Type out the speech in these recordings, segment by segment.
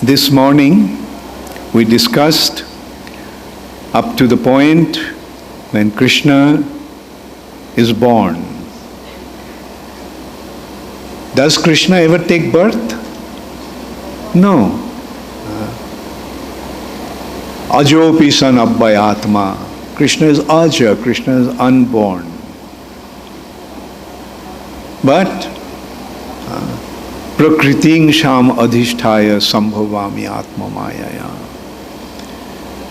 This morning we discussed up to the point when Krishna is born. Does Krishna ever take birth? No. Ajopi san abbayatma. Krishna is aja, Krishna is unborn. But prakriting sham adhisthaya sambhavami atma mayaya.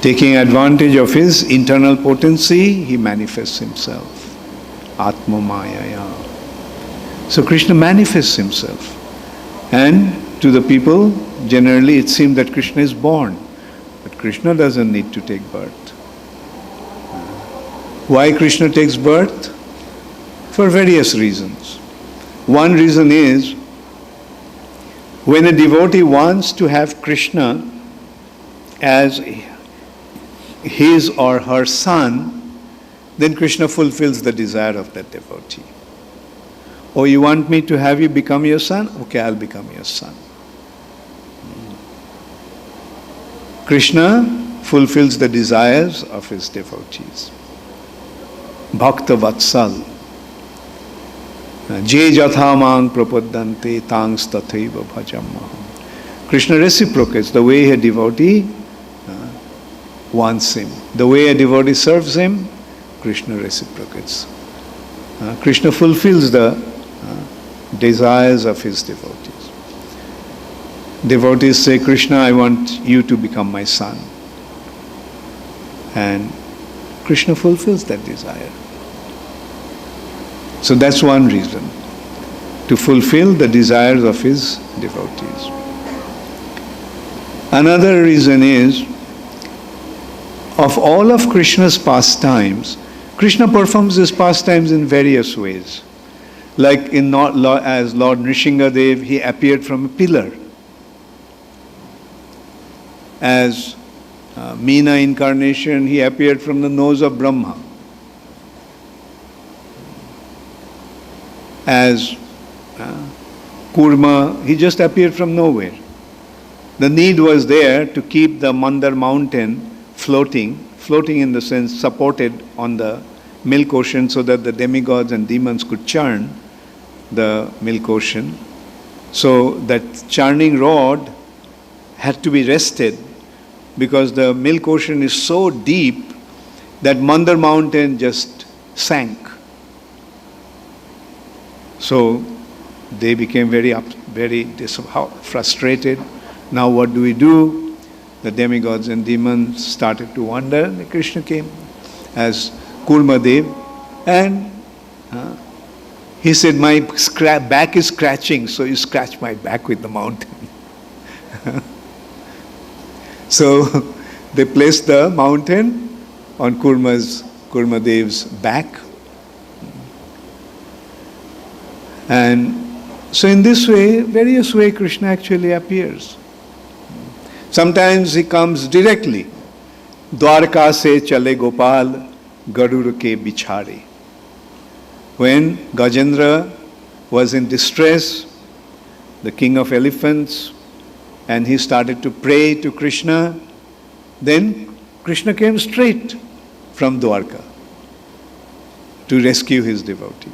Taking advantage of his internal potency, he manifests himself. Atma mayaya. So Krishna manifests himself. And to the people, generally it seems that Krishna is born. But Krishna doesn't need to take birth. Why Krishna takes birth? For various reasons. One reason is, when a devotee wants to have Krishna as his or her son, then Krishna fulfills the desire of that devotee. Oh, you want me to have you become your son? Okay, I'll become your son. Krishna fulfills the desires of his devotees. Bhakta Vatsal. Je jatha mang prapaddante tangs tathaiva bhajamaham. Krishna reciprocates the way a devotee wants him. The way a devotee serves him, Krishna reciprocates. Krishna fulfills the desires of his devotees. Devotees say, Krishna, I want you to become my son. And Krishna fulfills that desire. So that's one reason, to fulfill the desires of his devotees. Another reason is, of all of Krishna's pastimes, Krishna performs his pastimes in various ways. Like as Lord Nrisinghadev, he appeared from a pillar. As Meena incarnation, he appeared from the nose of Brahma. As Kurma, he just appeared from nowhere. The need was there to keep the Mandar mountain floating in the sense supported on the milk ocean so that the demigods and demons could churn the milk ocean. So that churning rod had to be rested because the milk ocean is so deep that Mandar mountain just sank. So they became very frustrated. Now what do we do? The demigods and demons started to wonder. And Krishna came as Kurmadev, and he said, my back is scratching, so you scratch my back with the mountain. So they placed the mountain on Kurmadev's back. And so in this way, various ways Krishna actually appears. Sometimes he comes directly. Dwarka se chale Gopal, Garur ke bichare. When Gajendra was in distress, the king of elephants, and he started to pray to Krishna, then Krishna came straight from Dwarka to rescue his devotees.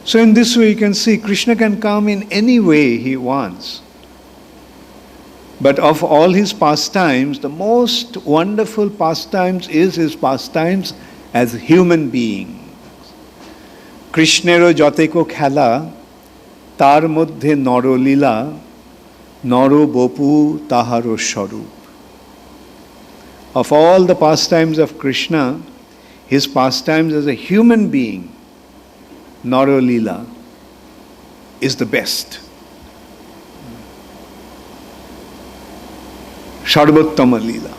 So in this way you can see Krishna can come in any way he wants. But of all his pastimes, the most wonderful pastimes is his pastimes as a human being. Krishnero jateko khela, tar moddhe naro lila, naro bopu taharo sharup. Of all the pastimes of Krishna, his pastimes as a human being, Naro Lila, is the best. Sarvottama Lila.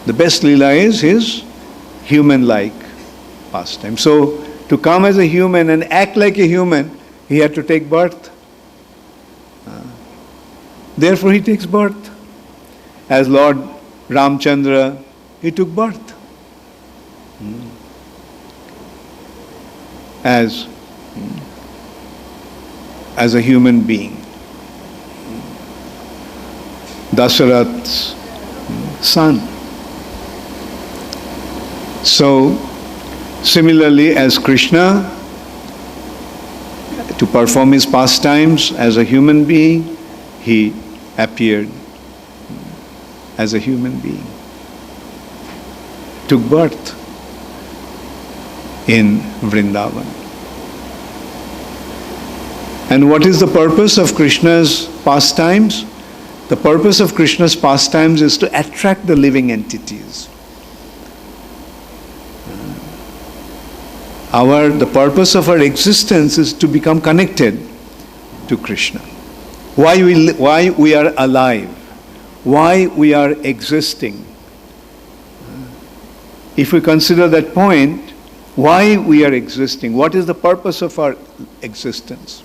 The best Lila is his human-like pastime. So, to come as a human and act like a human, he had to take birth. Therefore, he takes birth. As Lord Ramchandra, he took birth. As a human being. Dasarath's son. So, similarly as Krishna, to perform his pastimes as a human being, he appeared as a human being. Took birth in Vrindavan. And what is the purpose of Krishna's pastimes? The purpose of Krishna's pastimes is to attract the living entities. The purpose of our existence is to become connected to Krishna. Why we are alive, why we are existing. If we consider that point, why we are existing, what is the purpose of our existence?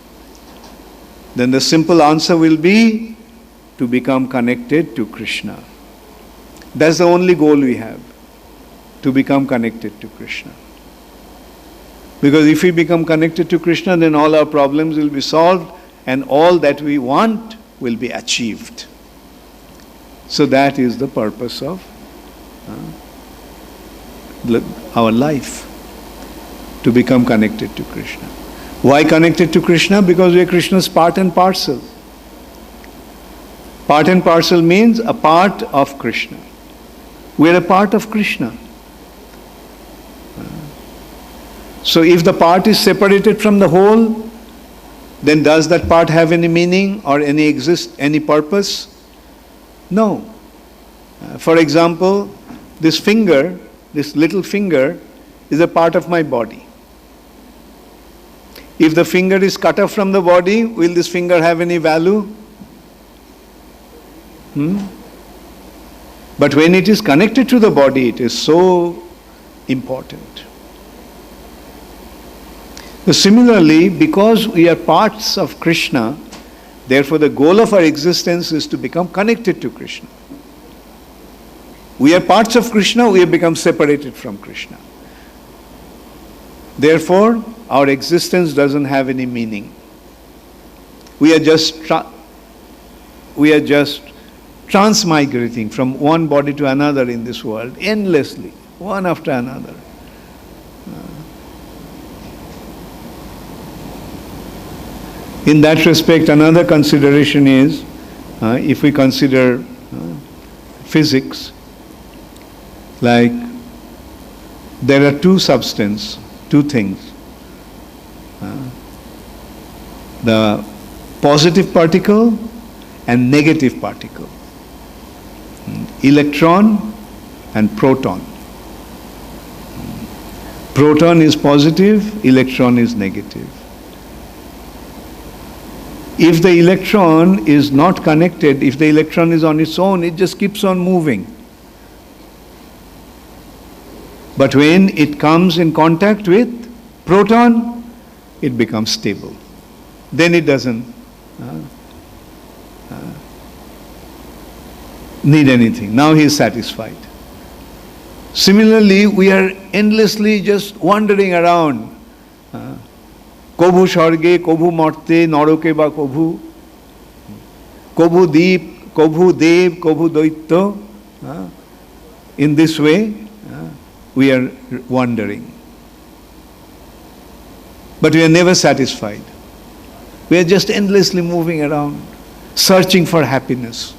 Then the simple answer will be to become connected to Krishna. That's the only goal we have, to become connected to Krishna. Because if we become connected to Krishna, then all our problems will be solved and all that we want will be achieved. So that is the purpose of our life, to become connected to Krishna. Why connected to Krishna? Because we are Krishna's part and parcel. Part and parcel means a part of Krishna. We are a part of Krishna. So if the part is separated from the whole, then does that part have any meaning or any purpose? No. For example, this finger, this little finger, is a part of my body. If the finger is cut off from the body, will this finger have any value? But when it is connected to the body, it is so important. So similarly, because we are parts of Krishna, therefore the goal of our existence is to become connected to Krishna. We are parts of Krishna, we have become separated from Krishna. Therefore, our existence doesn't have any meaning. We are just transmigrating from one body to another in this world, endlessly, one after another. In that respect, another consideration is, if we consider physics, like there are two things. The positive particle and negative particle. Electron and proton. Proton is positive, electron is negative. If the electron is not connected, if the electron is on its own, it just keeps on moving. But when it comes in contact with proton, it becomes stable. Then it doesn't need anything. Now he is satisfied. Similarly, we are endlessly just wandering around. Kobhu Sharge, Kobhu Marte, Naroke ba Kobhu, Kobhu Deep, Kobhu Dev, Kobhu Daitya. In this way, we are wandering. But we are never satisfied. We are just endlessly moving around, searching for happiness.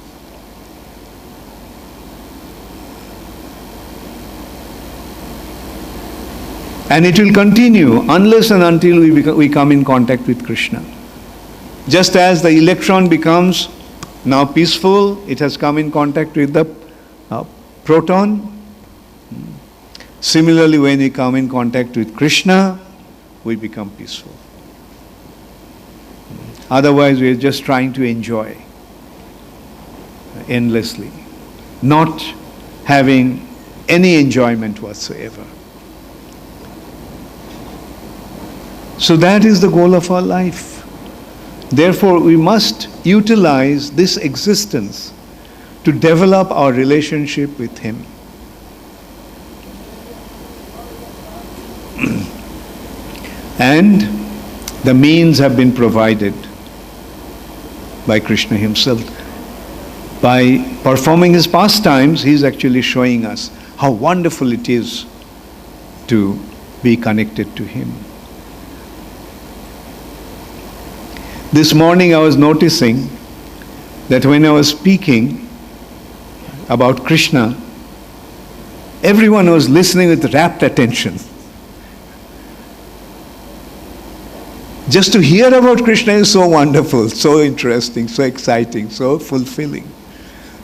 And it will continue unless and until we come in contact with Krishna. Just as the electron becomes now peaceful, it has come in contact with the proton. Similarly, when we come in contact with Krishna, we become peaceful. Otherwise, we are just trying to enjoy endlessly, not having any enjoyment whatsoever. So that is the goal of our life. Therefore, we must utilize this existence to develop our relationship with Him. And the means have been provided by Krishna Himself. By performing his pastimes, he is actually showing us how wonderful it is to be connected to him. This morning I was noticing that when I was speaking about Krishna, everyone was listening with rapt attention. Just to hear about Krishna is so wonderful, so interesting, so exciting, so fulfilling.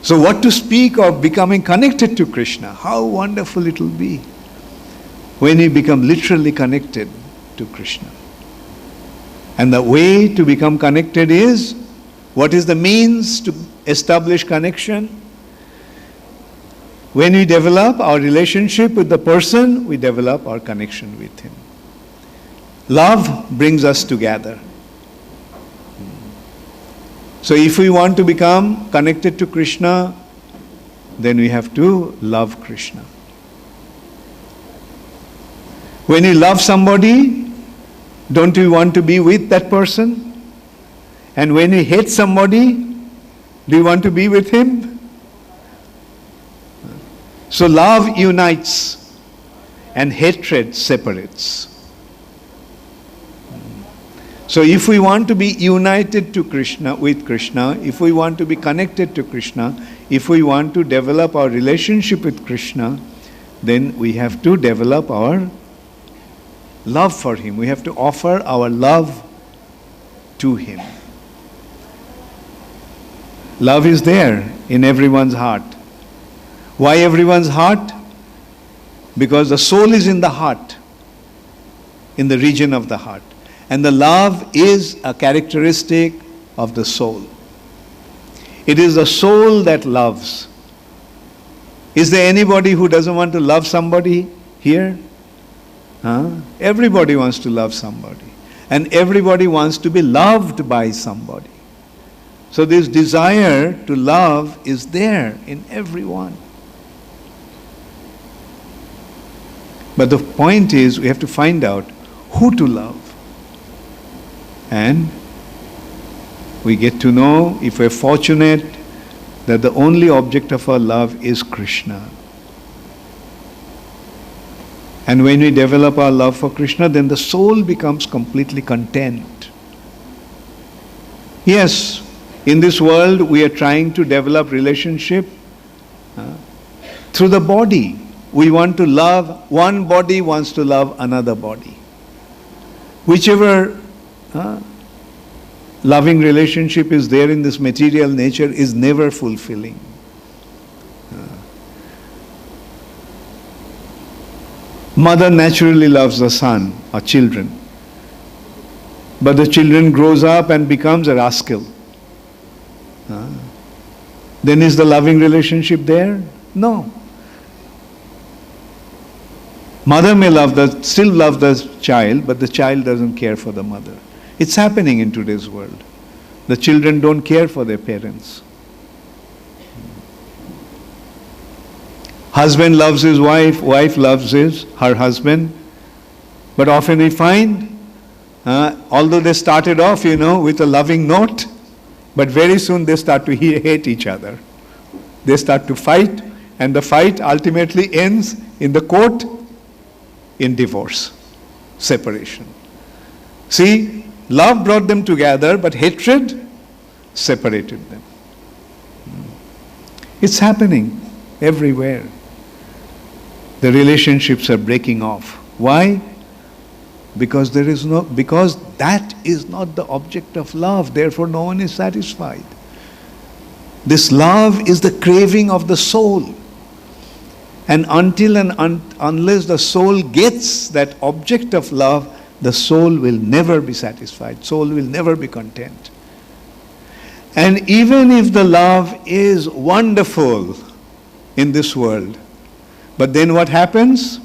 So what to speak of becoming connected to Krishna? How wonderful it will be when we become literally connected to Krishna. And the way to become connected is, what is the means to establish connection? When we develop our relationship with the person, we develop our connection with him. Love brings us together. So if we want to become connected to Krishna, then we have to love Krishna. When you love somebody, don't you want to be with that person? And when you hate somebody, do you want to be with him? So love unites and hatred separates. So if we want to be united to Krishna, with Krishna, if we want to be connected to Krishna, if we want to develop our relationship with Krishna, then we have to develop our love for him. We have to offer our love to him. Love is there in everyone's heart. Why everyone's heart? Because the soul is in the heart, in the region of the heart. And the love is a characteristic of the soul. It is the soul that loves. Is there anybody who doesn't want to love somebody here? Everybody wants to love somebody. And everybody wants to be loved by somebody. So this desire to love is there in everyone. But the point is, we have to find out who to love. And we get to know, if we're fortunate, that the only object of our love is Krishna. And when we develop our love for Krishna, then the soul becomes completely content. Yes, in this world we are trying to develop relationship through the body. We want to love, one body wants to love another body. Whichever loving relationship is there in this material nature is never fulfilling. Mother naturally loves the son or children, but the children grows up and becomes a rascal. Then is the loving relationship there? No. Mother may still love the child, but the child doesn't care for the mother. It's happening in today's world. The children don't care for their parents. Husband loves his wife, wife loves her husband. But often we find, although they started off, with a loving note, but very soon they start to hate each other. They start to fight, and the fight ultimately ends in the court in divorce, separation. See, love brought them together, but hatred separated them. It's happening everywhere. The relationships are breaking off. Why? Because that is not the object of love. Therefore, no one is satisfied. This love is the craving of the soul. And until and unless the soul gets that object of love, the soul will never be satisfied. Soul will never be content. And even if the love is wonderful in this world, but then what happens?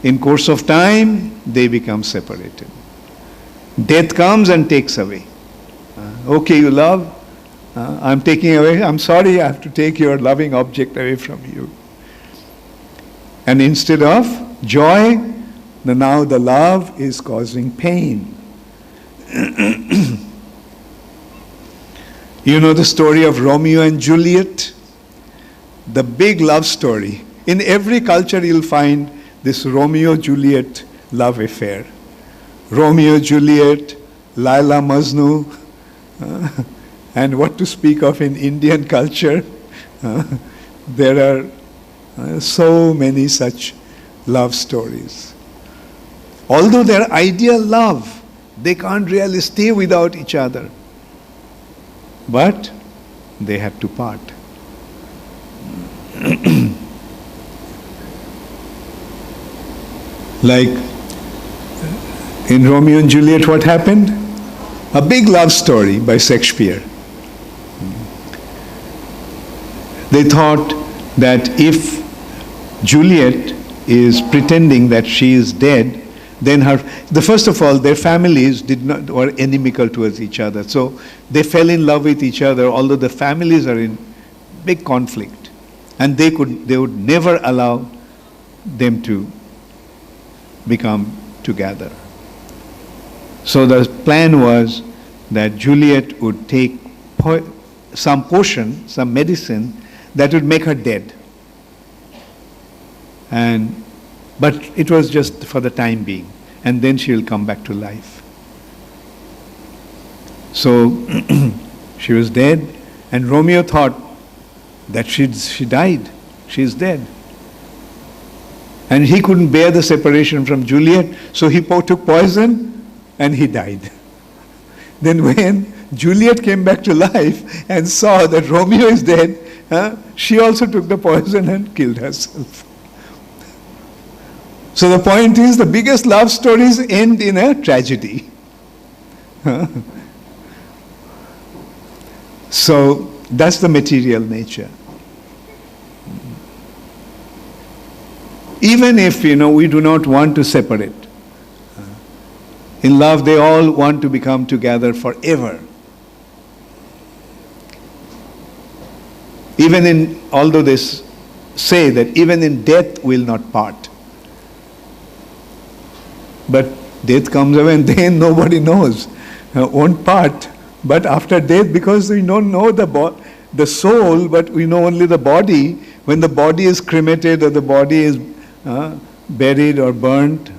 In course of time, they become separated. Death comes and takes away. Okay, you love, I'm taking away, I'm sorry, I have to take your loving object away from you. And instead of joy, now the love is causing pain. You know the story of Romeo and Juliet? The big love story. In every culture you'll find this Romeo-Juliet love affair. Romeo, Juliet, Laila, Majnu, and what to speak of in Indian culture. There are so many such love stories. Although they're ideal love, they can't really stay without each other. But they have to part. Like in Romeo and Juliet, what happened? A big love story by Shakespeare. They thought that if Juliet is pretending that she is dead, then first of all, their families were inimical towards each other. So they fell in love with each other, although the families are in big conflict. And they would never allow them to become together. So the plan was that Juliet would take some potion, some medicine that would make her dead. But it was just for the time being, and then she will come back to life. So she was dead, and Romeo thought that she died, she is dead. And he couldn't bear the separation from Juliet, so he took poison and he died. Then when Juliet came back to life and saw that Romeo is dead, she also took the poison and killed herself. So the point is, the biggest love stories end in a tragedy. So that's the material nature. Even if, we do not want to separate. In love, they all want to become together forever. Although they say that even in death we'll not part. But death comes away and then nobody knows. Won't part. But after death, because we don't know the soul, but we know only the body, when the body is cremated or the body is buried or burnt,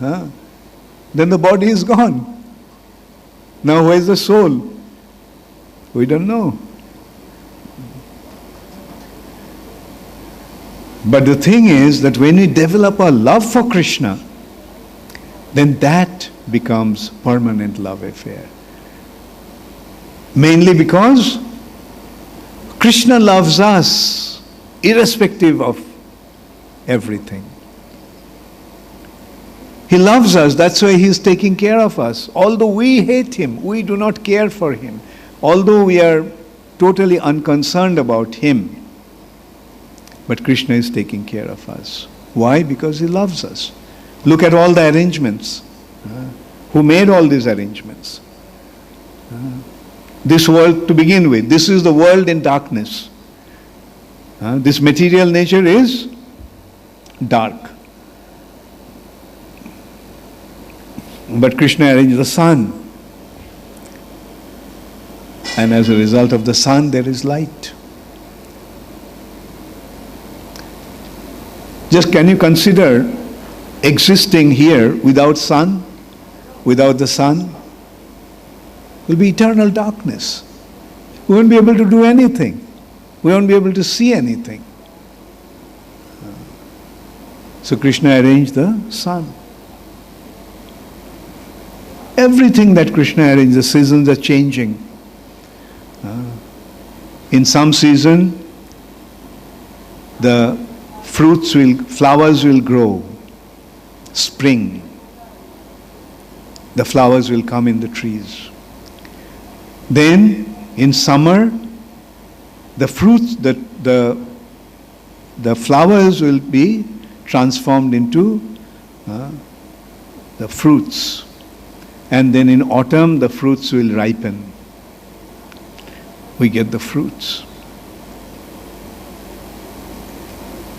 then the body is gone. Now where is the soul? We don't know. But the thing is that when we develop a love for Krishna, then that becomes permanent love affair. Mainly because Krishna loves us irrespective of everything. He loves us, that's why He is taking care of us. Although we hate Him, we do not care for Him. Although we are totally unconcerned about Him, but Krishna is taking care of us. Why? Because He loves us. Look at all the arrangements. Who made all these arrangements? This world to begin with. This is the world in darkness. This material nature is dark. But Krishna arranged the sun. And as a result of the sun, there is light. Just can you consider existing here without sun? Without the sun? Will be eternal darkness. We won't be able to do anything. We won't be able to see anything. So Krishna arranged the sun. Everything that Krishna arranged, the seasons are changing. In some season, the flowers will grow. Spring. The flowers will come in the trees. Then, in summer, the fruits, the flowers will be transformed into the fruits. And then in autumn, the fruits will ripen. We get the fruits.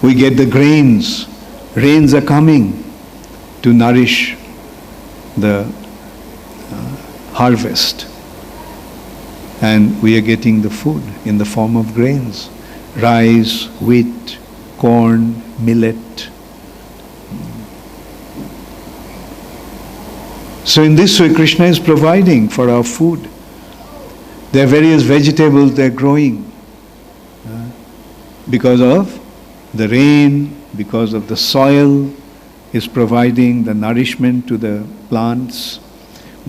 We get the grains. Rains are coming to nourish the harvest. And we are getting the food in the form of grains. Rice, wheat, corn, millet. So in this way, Krishna is providing for our food. There are various vegetables they are growing because of the rain, because of the soil is providing the nourishment to the plants,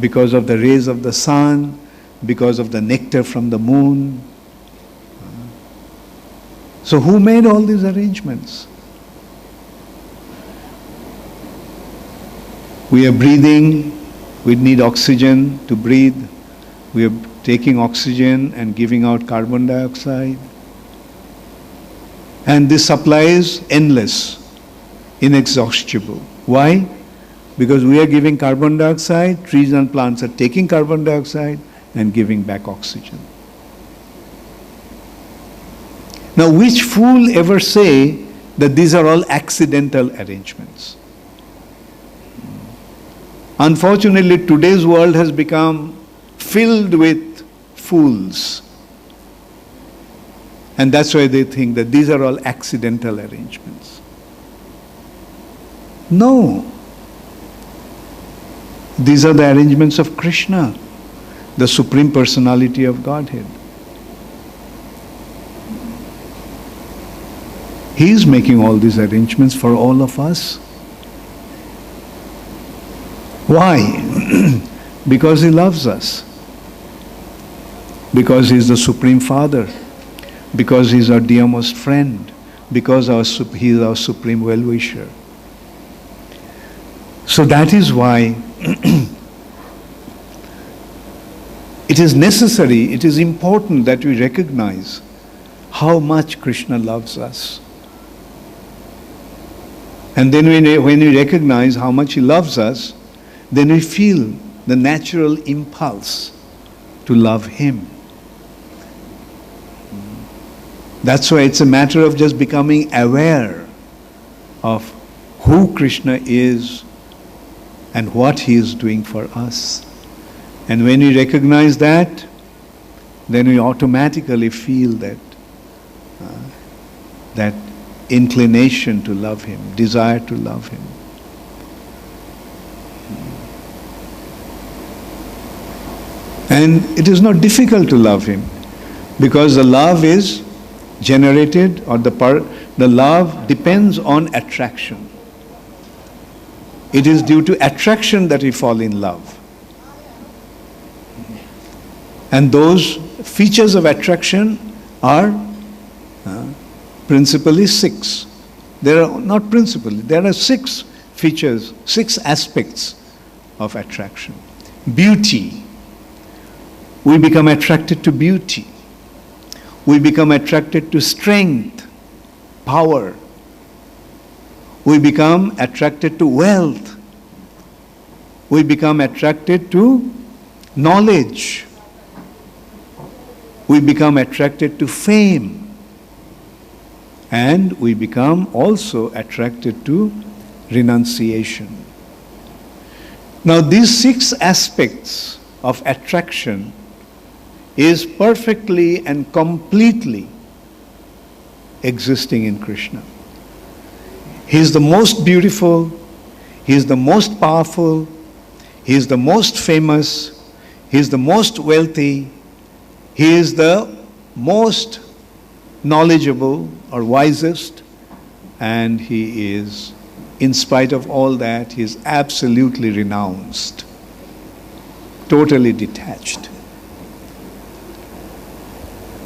because of the rays of the sun, because of the nectar from the moon. So who made all these arrangements? We are breathing, we need oxygen to breathe. We are taking oxygen and giving out carbon dioxide. And this supply is endless, inexhaustible. Why? Because we are giving carbon dioxide, trees and plants are taking carbon dioxide and giving back oxygen. Now, which fool ever say that these are all accidental arrangements? Unfortunately, today's world has become filled with fools. And that's why they think that these are all accidental arrangements. No. These are the arrangements of Krishna, the Supreme Personality of Godhead. He is making all these arrangements for all of us. Why? Because He loves us. Because He is the Supreme Father. Because He is our dearmost friend. Because He is our Supreme Well-Wisher. So that is why it is necessary, it is important that we recognize how much Krishna loves us. And then when we recognize how much He loves us, then we feel the natural impulse to love Him. That's why it's a matter of just becoming aware of who Krishna is and what He is doing for us. And when we recognize that, then we automatically feel that that inclination to love Him, desire to love Him. And it is not difficult to love Him, because the love is generated, or the love depends on attraction. It is due to attraction that we fall in love. And those features of attraction are principally 6. There are not principally, there are 6 features, 6 aspects of attraction. Beauty. We become attracted to beauty. We become attracted to strength, power. We become attracted to wealth. We become attracted to knowledge. We become attracted to fame. And we become also attracted to renunciation. Now, these 6 aspects of attraction is perfectly and completely existing in Krishna. He is the most beautiful, He is the most powerful, He is the most famous, He is the most wealthy, He is the most knowledgeable or wisest, and He is, in spite of all that, He is absolutely renounced, totally detached.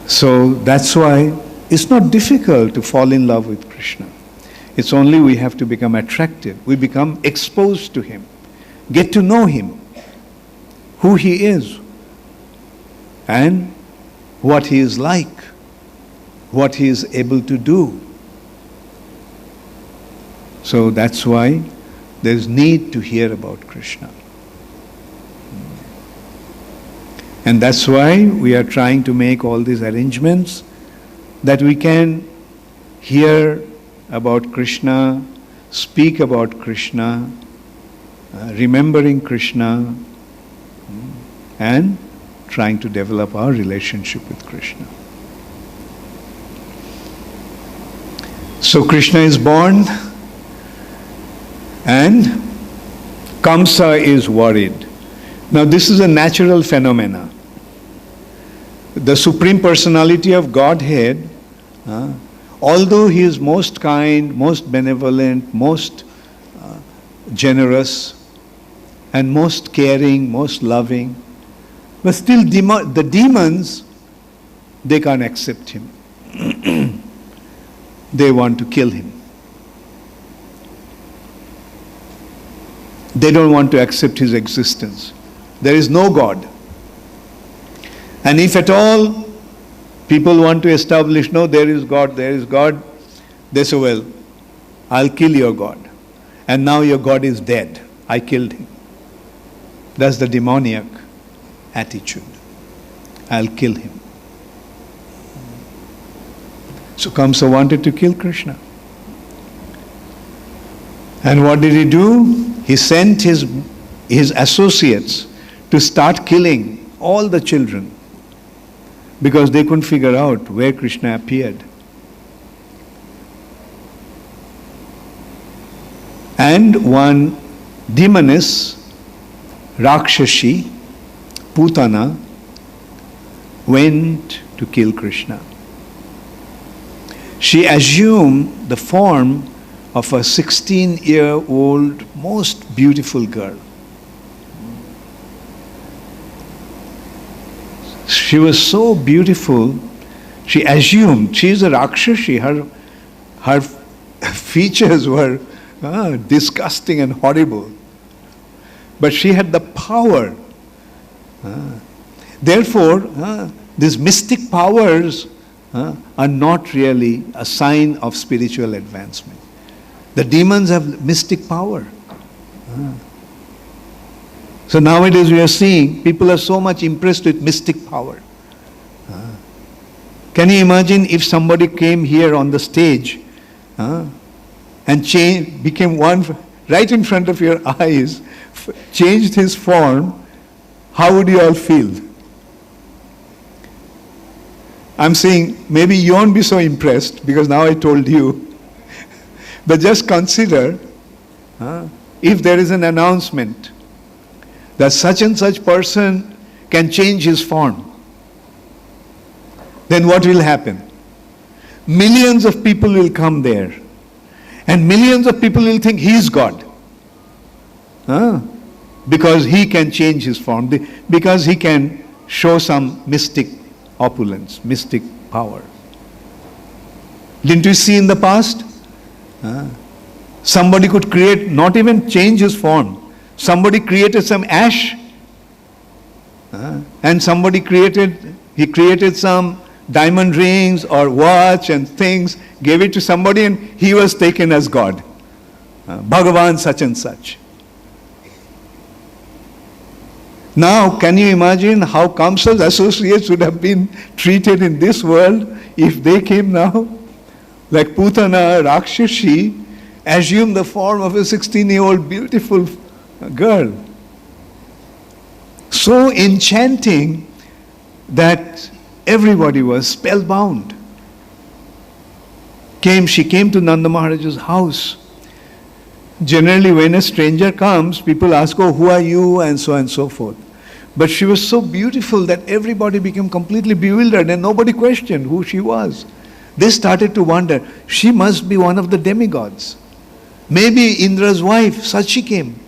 So that's why it's not difficult to fall in love with Krishna. It's only we have to become attracted. We become exposed to Him, get to know Him, who He is, and what He is like, what He is able to do. So that's why there's need to hear about Krishna. And that's why we are trying to make all these arrangements that we can hear about Krishna, speak about Krishna, remembering Krishna, and trying to develop our relationship with Krishna. So Krishna is born and Kamsa is worried. Now this is a natural phenomena. The Supreme Personality of Godhead, although he is most kind, most benevolent, most generous, and most caring, most loving, but still the demons, they can't accept him. They want to kill him. They don't want to accept his existence. There is no God. And if at all people want to establish, no, there is God, they say, well, I'll kill your God. And now your God is dead. I killed him. That's the demoniac attitude. I'll kill him. So Kamsa wanted to kill Krishna. And what did he do? He sent his associates to start killing all the children because they couldn't figure out where Krishna appeared. And one demoness, Rakshashi, Putana, went to kill Krishna. She assumed the form of a 16-year-old, most beautiful girl. She was so beautiful, she assumed, she is a Rakshashi, her features were disgusting and horrible. But she had the power. Therefore, these mystic powers are not really a sign of spiritual advancement. The demons have mystic power. So nowadays we are seeing people are so much impressed with mystic power. Can you imagine if somebody came here on the stage and became one right in front of your eyes, changed his form, how would you all feel? I'm saying maybe you won't be so impressed because now I told you. But just consider if there is an announcement that such and such person can change his form, then what will happen? Millions of people will come there and millions of people will think he is God. Because he can change his form, because he can show some mystic opulence, mystic power. Didn't you see in the past? Somebody could create, not even change his form. Somebody created some ash and somebody created some diamond rings or watch and things, gave it to somebody and he was taken as God. Bhagavan such and such. Now, can you imagine how Kamsa's associates would have been treated in this world if they came now? Like Putana, Rakshashi, assumed the form of a 16-year-old beautiful girl. So enchanting that everybody was spellbound. She came to Nanda Maharaj's house. Generally, when a stranger comes, people ask, oh, who are you? And so forth. But she was so beautiful that everybody became completely bewildered and nobody questioned who she was. They started to wonder, she must be one of the demigods. Maybe Indra's wife, Sachi came.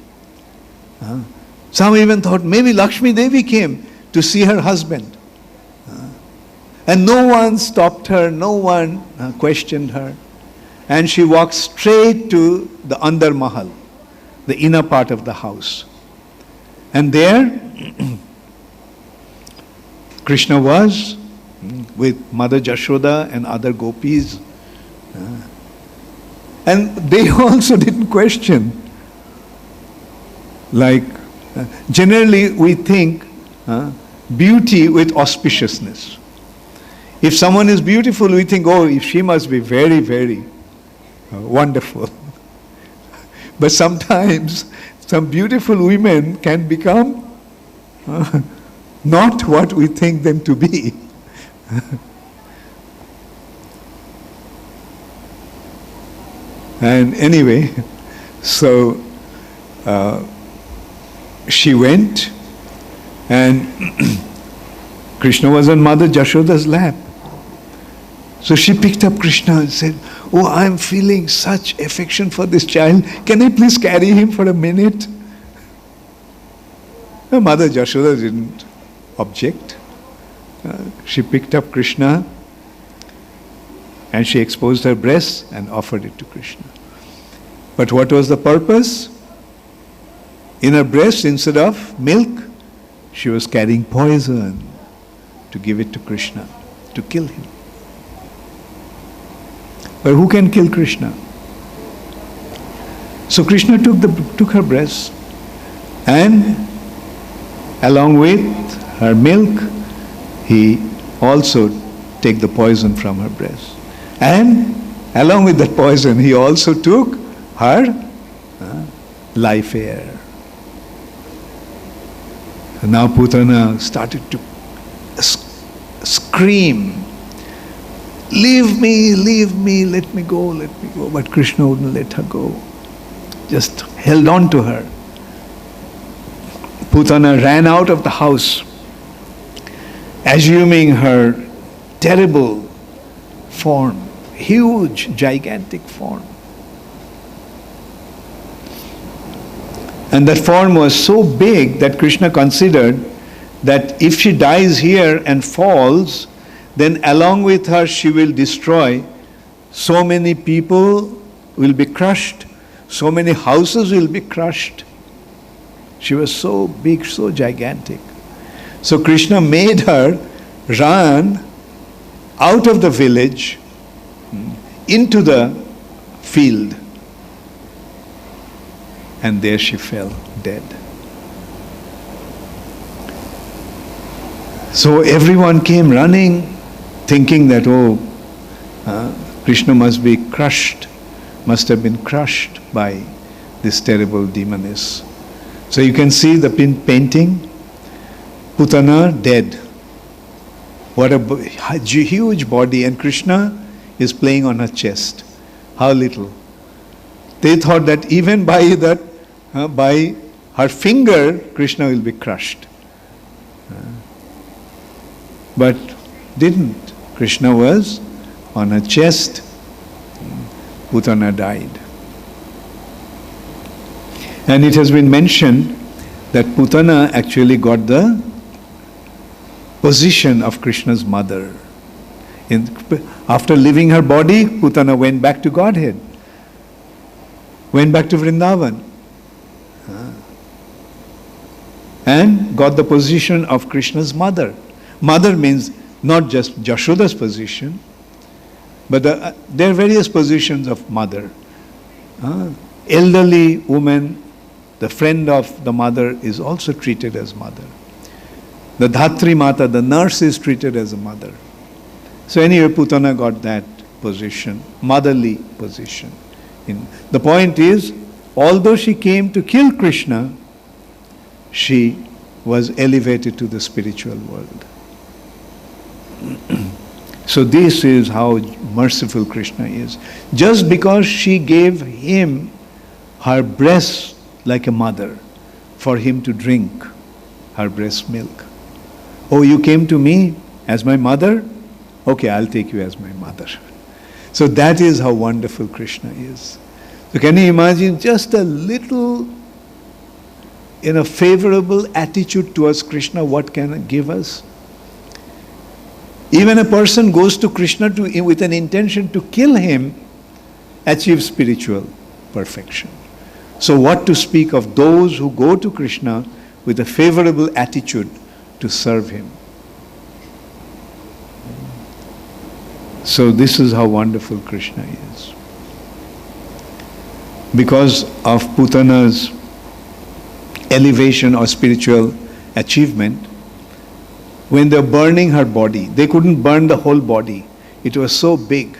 Some even thought maybe Lakshmi Devi came to see her husband. And no one stopped her, no one questioned her. And she walked straight to the Andar Mahal, the inner part of the house. And there, Krishna was with Mother Jashoda and other gopis. And they also didn't question. Like, generally we think beauty with auspiciousness. If someone is beautiful, we think, oh, she must be very, very wonderful. But sometimes some beautiful women can become not what we think them to be. And anyway, so she went, and Krishna was on Mother Jashoda's lap. So she picked up Krishna and said, "Oh, I'm feeling such affection for this child. Can I please carry him for a minute?" Mother Jashoda didn't object. She picked up Krishna and she exposed her breasts and offered it to Krishna. But what was the purpose? In her breast, instead of milk, she was carrying poison to give it to Krishna, to kill him. But who can kill Krishna? So Krishna took her breast, and along with her milk, he also took the poison from her breast. And along with that poison, he also took her life air. And now Putana started to scream, leave me, let me go, let me go. But Krishna wouldn't let her go. Just held on to her. Putana ran out of the house, assuming her terrible form, huge, gigantic form. And that form was so big that Krishna considered that if she dies here and falls, then along with her she will destroy. So many people will be crushed. So many houses will be crushed. She was so big, so gigantic. So Krishna made her run out of the village into the field. And there she fell dead. So everyone came running, thinking that, Krishna must be crushed, must have been crushed by this terrible demoness. So you can see the painting, Putana dead. What a huge body, and Krishna is playing on her chest. How little. They thought that even by her finger, Krishna will be crushed. But didn't. Krishna was on her chest. Putana died. And it has been mentioned that Putana actually got the position of Krishna's mother. After leaving her body, Putana went back to Godhead. Went back to Vrindavan. And got the position of Krishna's mother. Mother means not just Jashoda's position, but there are various positions of mother. Elderly woman, the friend of the mother, is also treated as mother. The Dhatri Mata, the nurse, is treated as a mother. So anyway, Putana got that position, motherly position. The point is, although she came to kill Krishna, she was elevated to the spiritual world. So this is how merciful Krishna is. Just because she gave him her breast like a mother for him to drink her breast milk. Oh, you came to me as my mother? Okay, I'll take you as my mother. So that is how wonderful Krishna is. So can you imagine just a little favorable attitude towards Krishna, what can it give us? Even a person goes to Krishna with an intention to kill him, achieves spiritual perfection. So what to speak of those who go to Krishna with a favorable attitude to serve him? So this is how wonderful Krishna is. Because of Putana's elevation or spiritual achievement, when they were burning her body, they couldn't burn the whole body. It was so big.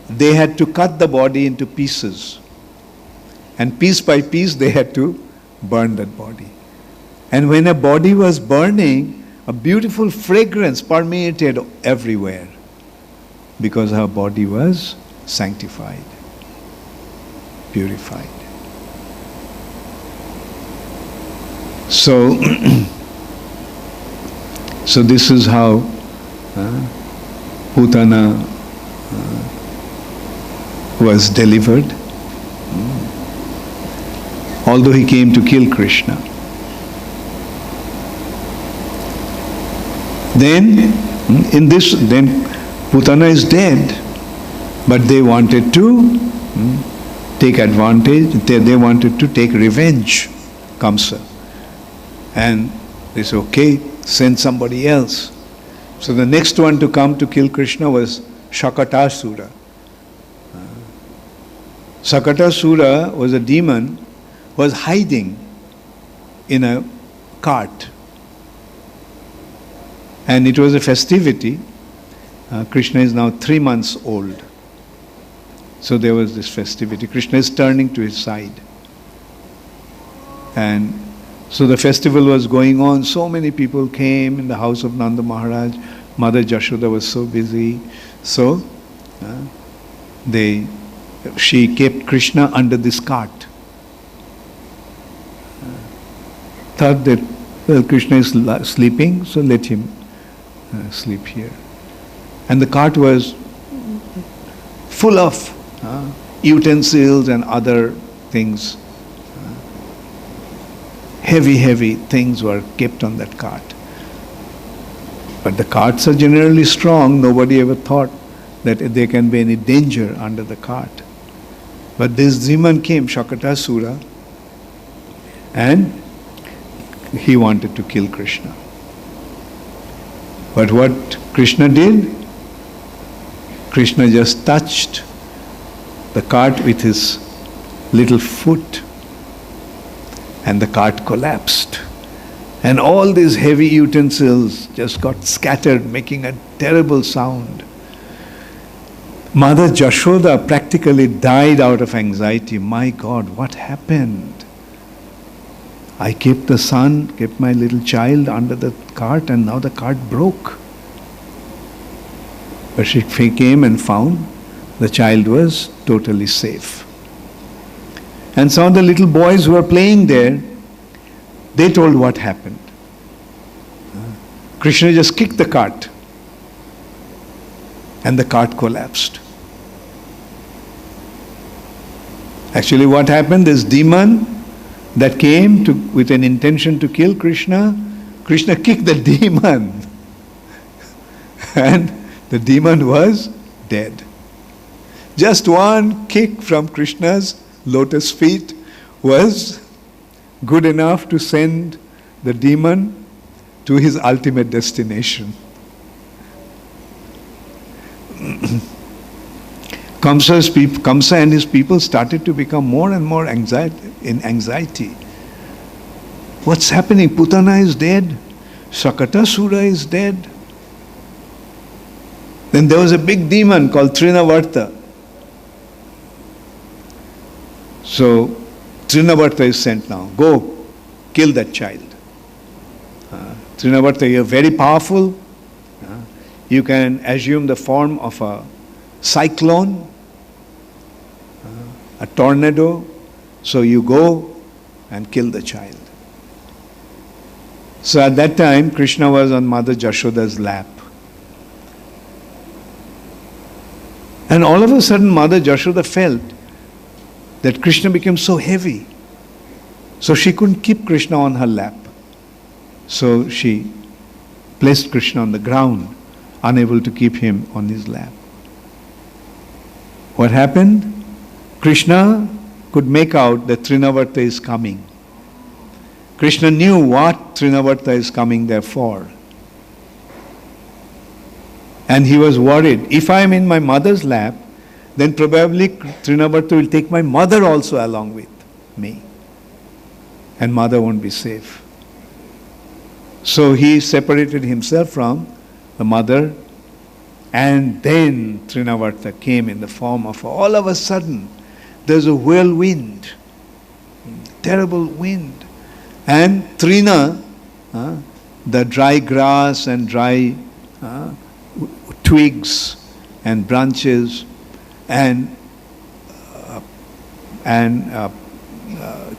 They had to cut the body into pieces. And piece by piece they had to burn that body. And when a body was burning, a beautiful fragrance permeated everywhere because her body was sanctified, purified. So, so this is how Putana was delivered, although he came to kill Krishna. Then Putana is dead, but they wanted to take advantage, they wanted to take revenge, Kamsa. And they said, okay, send somebody else. So the next one to come to kill Krishna was Shakatasura. Shakatasura was a demon, was hiding in a cart. And it was a festivity. Krishna is now 3 months old. So there was this festivity. Krishna is turning to his side. And so the festival was going on. So many people came in the house of Nanda Maharaj. Mother Jashoda was so busy. So she kept Krishna under this cart. Thought that, well, Krishna is sleeping, so let him sleep here. And the cart was full of utensils and other things. Heavy things were kept on that cart. But the carts are generally strong. Nobody ever thought that there can be any danger under the cart. But this demon came, Shakatasura, and he wanted to kill Krishna. But what Krishna did? Krishna just touched the cart with his little foot, and the cart collapsed. And all these heavy utensils just got scattered, making a terrible sound. Mother Jashoda practically died out of anxiety. My God, what happened? I kept my little child under the cart, and now the cart broke. But she came and found the child was totally safe. And some of the little boys who were playing there, they told what happened. Krishna just kicked the cart, and the cart collapsed. Actually, what happened? This demon that came with an intention to kill Krishna, Krishna kicked the demon. And the demon was dead. Just one kick from Krishna's lotus feet was good enough to send the demon to his ultimate destination. Kamsa and his people started to become more and more in anxiety. What's happening? Putana is dead. Shakatasura is dead. Then there was a big demon called Trinavarta. So Trinavarta is sent now. Go, kill that child. Trinavarta, you're very powerful. You can assume the form of a cyclone, a tornado. So you go and kill the child. So at that time, Krishna was on Mother Jashoda's lap. And all of a sudden, Mother Jashoda felt that Krishna became so heavy. So she couldn't keep Krishna on her lap. So she placed Krishna on the ground, unable to keep him on his lap. What happened? Krishna could make out that Trinavarta is coming. Krishna knew what Trinavarta is coming there for. And he was worried. If I am in my mother's lap, then probably Trinavarta will take my mother also along with me. And mother won't be safe. So he separated himself from the mother, and then Trinavarta came in the form of, all of a sudden, there's a whirlwind, terrible wind. And Trina the dry grass and dry twigs and branches and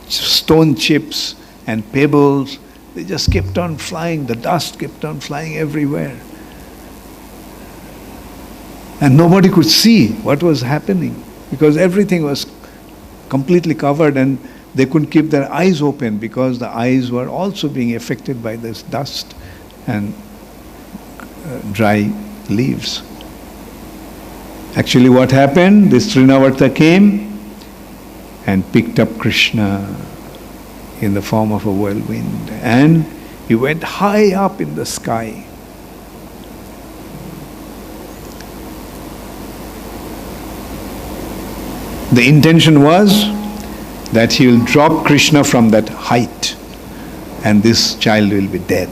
stone chips and pebbles, they just kept on flying. The dust kept on flying everywhere. And nobody could see what was happening because everything was completely covered and they couldn't keep their eyes open because the eyes were also being affected by this dust and dry leaves. Actually what happened, this Trinavarta came and picked up Krishna in the form of a whirlwind and he went high up in the sky. The intention was that he will drop Krishna from that height and this child will be dead.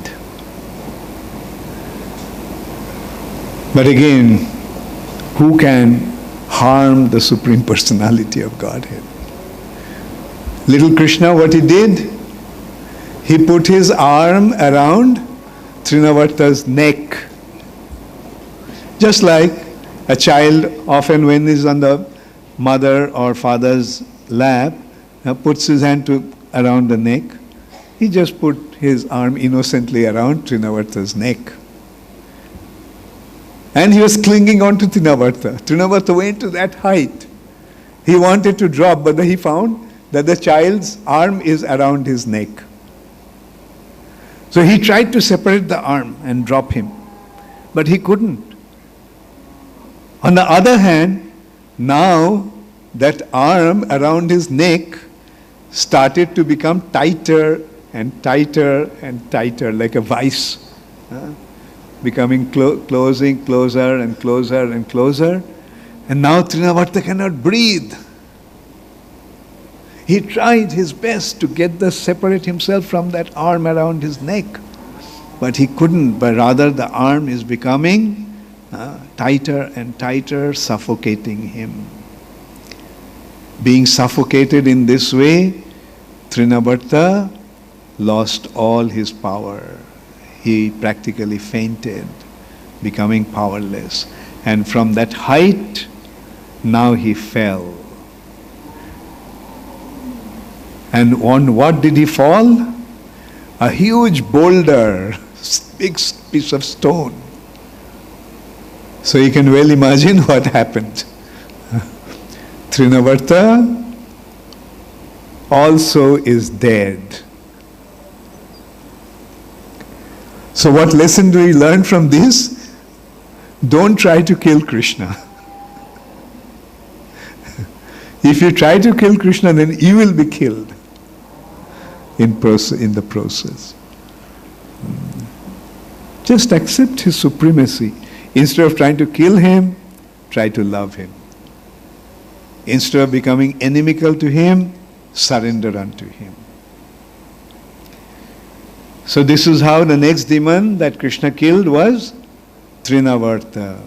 But again, who can harm the Supreme Personality of Godhead? Little Krishna, what he did? He put his arm around Trinavarta's neck. Just like a child often when he's on the mother or father's lap, puts his hand around the neck. He just put his arm innocently around Trinavarta's neck. And he was clinging on to Trinavarta. Trinavarta went to that height. He wanted to drop, but he found that the child's arm is around his neck. So he tried to separate the arm and drop him, but he couldn't. On the other hand, now that arm around his neck started to become tighter and tighter and tighter, like a vice, becoming closing closer and closer and closer. And now Trinavarta cannot breathe. He tried his best to separate himself from that arm around his neck, but he couldn't. But rather, the arm is becoming tighter and tighter, suffocating him. Being suffocated in this way, Trinavarta lost all his power. He practically fainted, becoming powerless. And from that height, now he fell. And on what did he fall? A huge boulder, big piece of stone. So you can well imagine what happened. Trinavarta also is dead. So what lesson do we learn from this? Don't try to kill Krishna. If you try to kill Krishna, then you will be killed in the process. Just accept his supremacy. Instead of trying to kill him, try to love him. Instead of becoming inimical to him, surrender unto him. So this is how the next demon that Krishna killed was Trinavarta.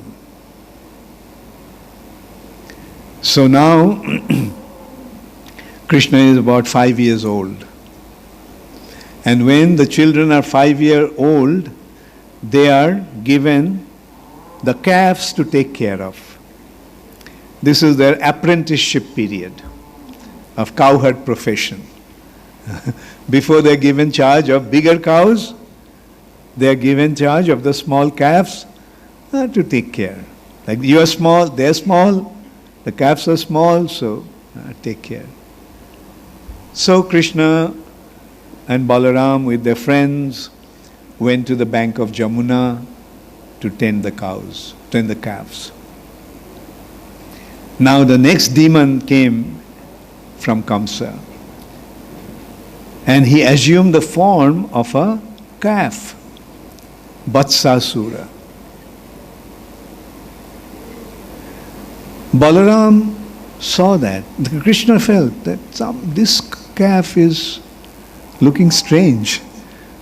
So now Krishna is about 5 years old. And when the children are 5 years old, they are given the calves to take care of. This is their apprenticeship period of cowherd profession. Before they are given charge of bigger cows, they are given charge of the small calves to take care. Like you are small, they are small, the calves are small, so take care. So Krishna and Balaram with their friends went to the bank of Jamuna to tend the cows, tend the calves. Now the next demon came from Kamsa. And he assumed the form of a calf, Vatsasura. Balaram saw that. Krishna felt that this calf is looking strange.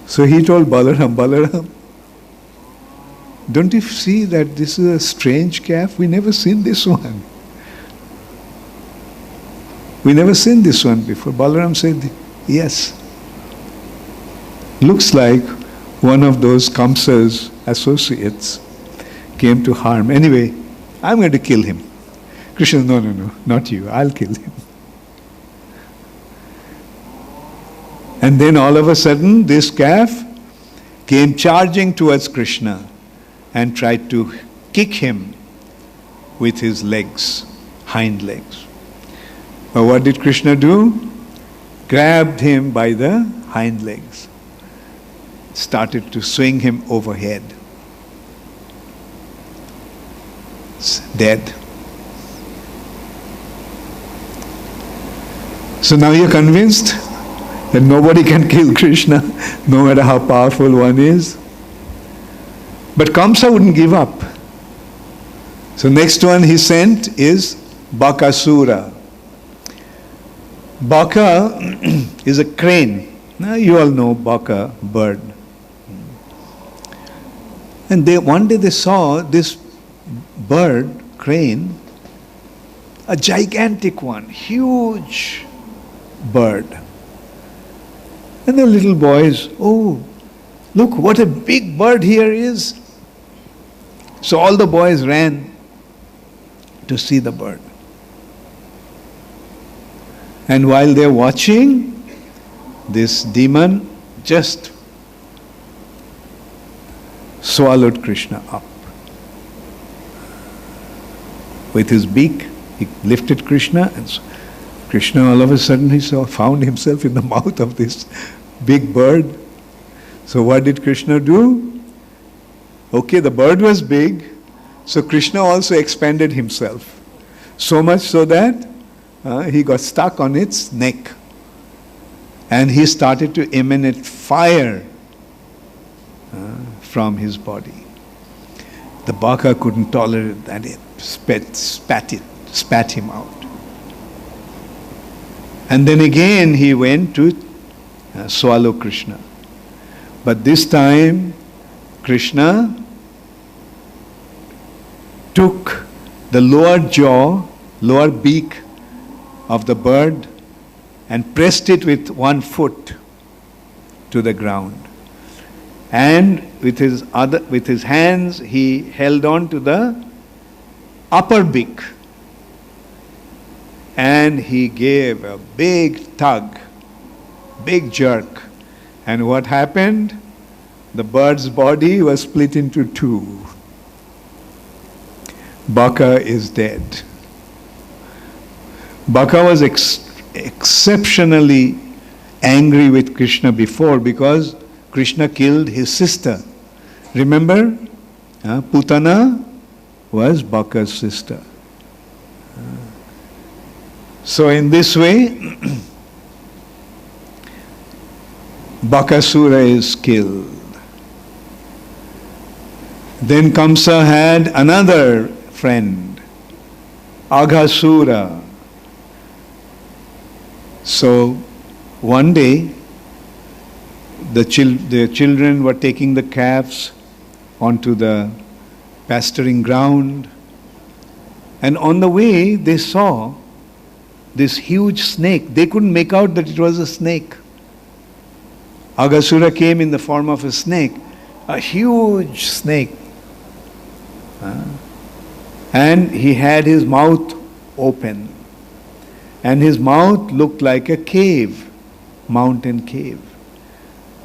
So he told Balaram, don't you see that this is a strange calf? We never seen this one. We never seen this one before. Balaram said, yes. Looks like one of those Kamsa's associates came to harm. Anyway, I'm going to kill him. Krishna, no, not you, I'll kill him. And then all of a sudden, this calf came charging towards Krishna and tried to kick him with his legs, hind legs. But what did Krishna do? Grabbed him by the hind legs, started to swing him overhead. It's dead. So now you're convinced that nobody can kill Krishna, no matter how powerful one is. But Kamsa wouldn't give up. So next one he sent is Bakasura. Baka is a crane. Now you all know baka, bird. And one day they saw this bird, crane, a gigantic one, huge bird. And the little boys, oh, look what a big bird here is. So all the boys ran to see the bird. And while they're watching, this demon just swallowed Krishna up. With his beak, he lifted Krishna, and Krishna all of a sudden found himself in the mouth of this big bird. So what did Krishna do? Okay, the bird was big, so Krishna also expanded himself. So much so that he got stuck on its neck. And he started to emanate fire from his body. The baka couldn't tolerate that. It spat him out. And then again he went to swallow Krishna. But this time Krishna took the lower jaw, lower beak of the bird and pressed it with one foot to the ground. And with his hands he held on to the upper beak. And he gave a big tug, big jerk. And what happened? The bird's body was split into two. Baka is dead. Baka was exceptionally angry with Krishna before because Krishna killed his sister. Remember? Putana was Baka's sister. So in this way, Bakasura is killed. Then Kamsa had another friend, Aghasura. So one day, the children were taking the calves onto the pasturing ground, and on the way they saw this huge snake. They couldn't make out that it was a snake. Aghasura came in the form of a snake, a huge snake. And he had his mouth open. And his mouth looked like a cave, mountain cave.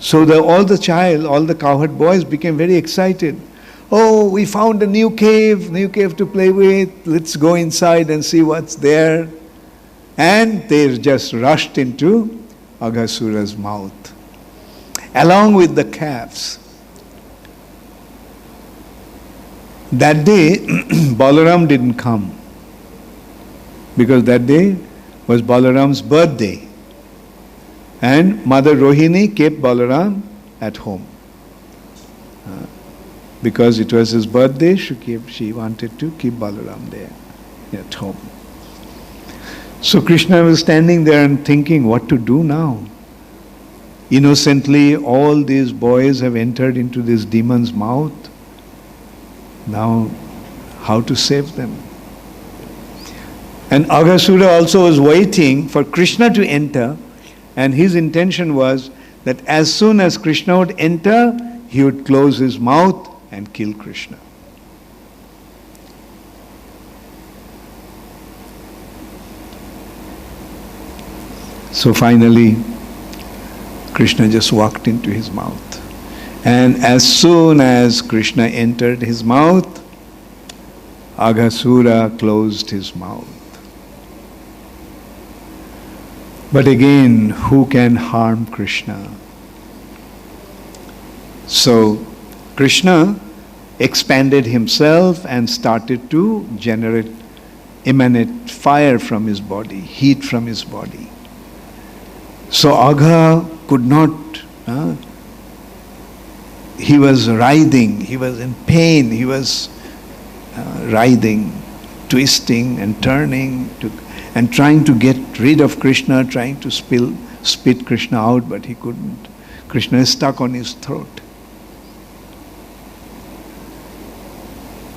So all the cowherd boys became very excited. Oh, we found a new cave to play with. Let's go inside and see what's there. And they just rushed into Aghasura's mouth, along with the calves. That day, Balaram didn't come, because that day was Balaram's birthday. And Mother Rohini kept Balaram at home. Because it was his birthday, she wanted to keep Balaram there at home. So Krishna was standing there and thinking what to do now. Innocently, all these boys have entered into this demon's mouth. Now, how to save them? And Aghasura also was waiting for Krishna to enter, and his intention was that as soon as Krishna would enter, he would close his mouth and kill Krishna. So finally, Krishna just walked into his mouth. And as soon as Krishna entered his mouth, Aghasura closed his mouth. But again, who can harm Krishna? So Krishna expanded himself and started to emanate fire from his body, heat from his body. So Agha could not, he was writhing, he was in pain, he was writhing, twisting and turning and trying to get rid of Krishna, trying to spit Krishna out, but he couldn't. Krishna is stuck on his throat.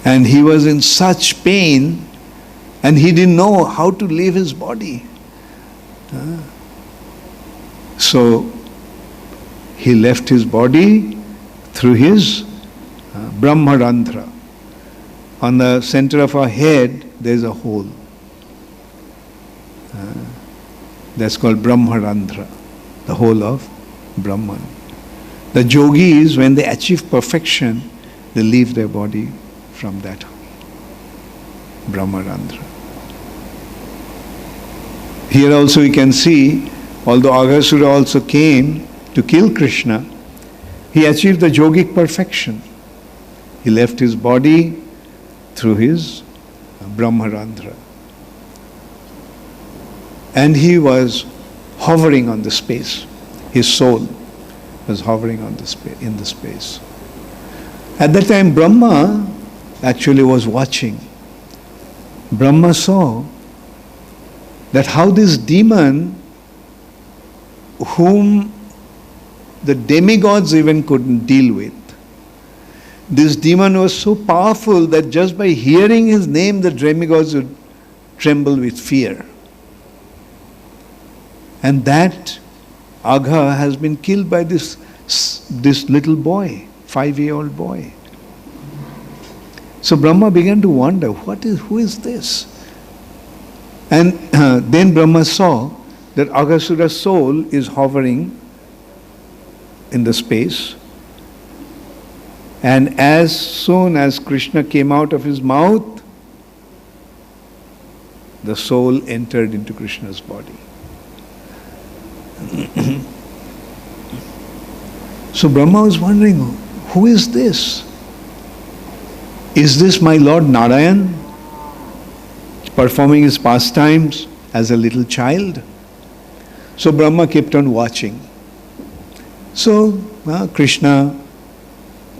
And he was in such pain and he didn't know how to leave his body. So he left his body through his Brahmarandhra. On the center of our head, there is a hole. That's called Brahmarandhra, the hole of Brahman. The yogis, when they achieve perfection, they leave their body from that Brahmarandhra. Here also you can see, although Aghasura also came to kill Krishna, he achieved the yogic perfection. He left his body through his Brahmarandhra. And he was hovering on the space. His soul was hovering on in the space. At that time, Brahma actually was watching. Brahma saw that how this demon, whom the demigods even couldn't deal with, this demon was so powerful that just by hearing his name, the demigods would tremble with fear. And that Agha has been killed by this little boy, 5-year-old boy. So Brahma began to wonder, who is this? And then Brahma saw that Aghasura's soul is hovering in the space. And as soon as Krishna came out of his mouth, the soul entered into Krishna's body. So Brahma was wondering, who is this? Is this my Lord Narayan performing his pastimes as a little child? So Brahma kept on watching. So Krishna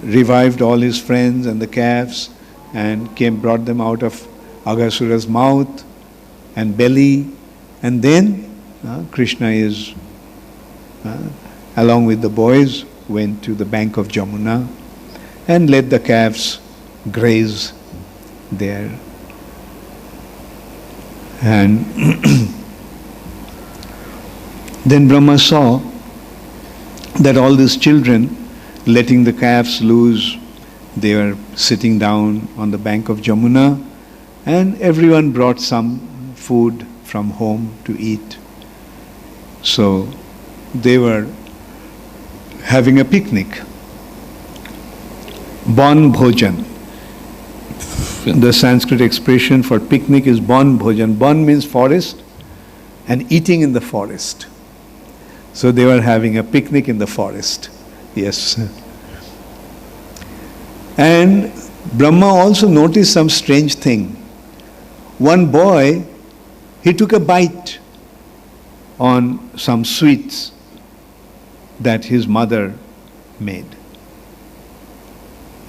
revived all his friends and the calves and brought them out of Aghasura's mouth and belly, and then Krishna is along with the boys went to the bank of Jamuna and let the calves graze there. And then Brahma saw that all these children letting the calves loose, they were sitting down on the bank of Jamuna, and everyone brought some food from home to eat. So they were having a picnic. Bon bhojan. The Sanskrit expression for picnic is bon bhojan. Bon means forest and eating in the forest. So they were having a picnic in the forest. Yes. And Brahma also noticed some strange thing. One boy, he took a bite on some sweets that his mother made.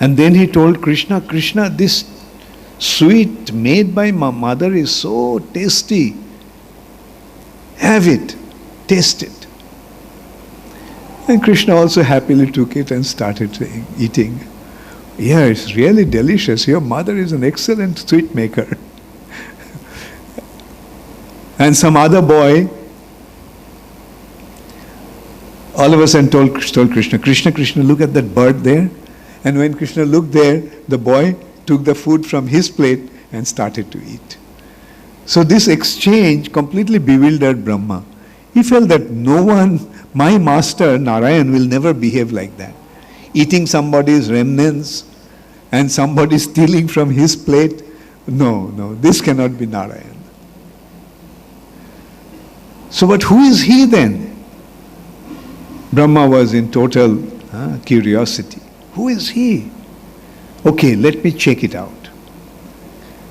And then he told Krishna, Krishna, this sweet made by my mother is so tasty. Have it, taste it. And Krishna also happily took it and started eating. Yeah, it's really delicious. Your mother is an excellent sweet maker. And some other boy, All of a sudden told Krishna, Krishna, Krishna, look at that bird there. And when Krishna looked there, the boy took the food from his plate and started to eat. So this exchange completely bewildered Brahma. He felt that no one, my master Narayan, will never behave like that. Eating somebody's remnants and somebody stealing from his plate. No, this cannot be Narayan. So, but who is he then? Brahma was in total curiosity. Who is he? Okay, let me check it out.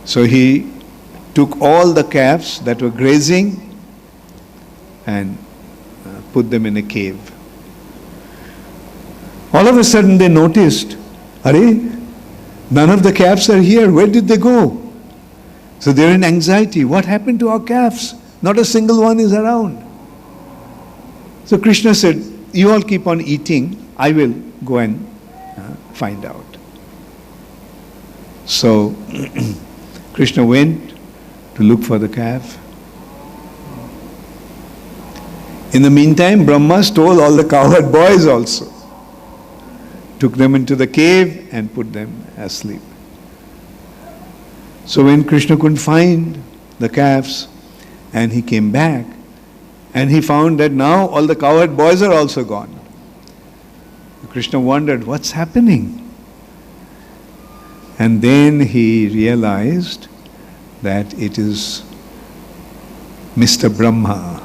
So he took all the calves that were grazing and put them in a cave. All of a sudden they noticed, none of the calves are here. Where did they go? So they're in anxiety. What happened to our calves? Not a single one is around. So Krishna said, you all keep on eating. I will go and find out. So Krishna went to look for the calf. In the meantime, Brahma stole all the cowherd boys also. Took them into the cave and put them asleep. So when Krishna couldn't find the calves and he came back and he found that now all the cowherd boys are also gone. Krishna wondered, what's happening? And then he realized that it is Mr. Brahma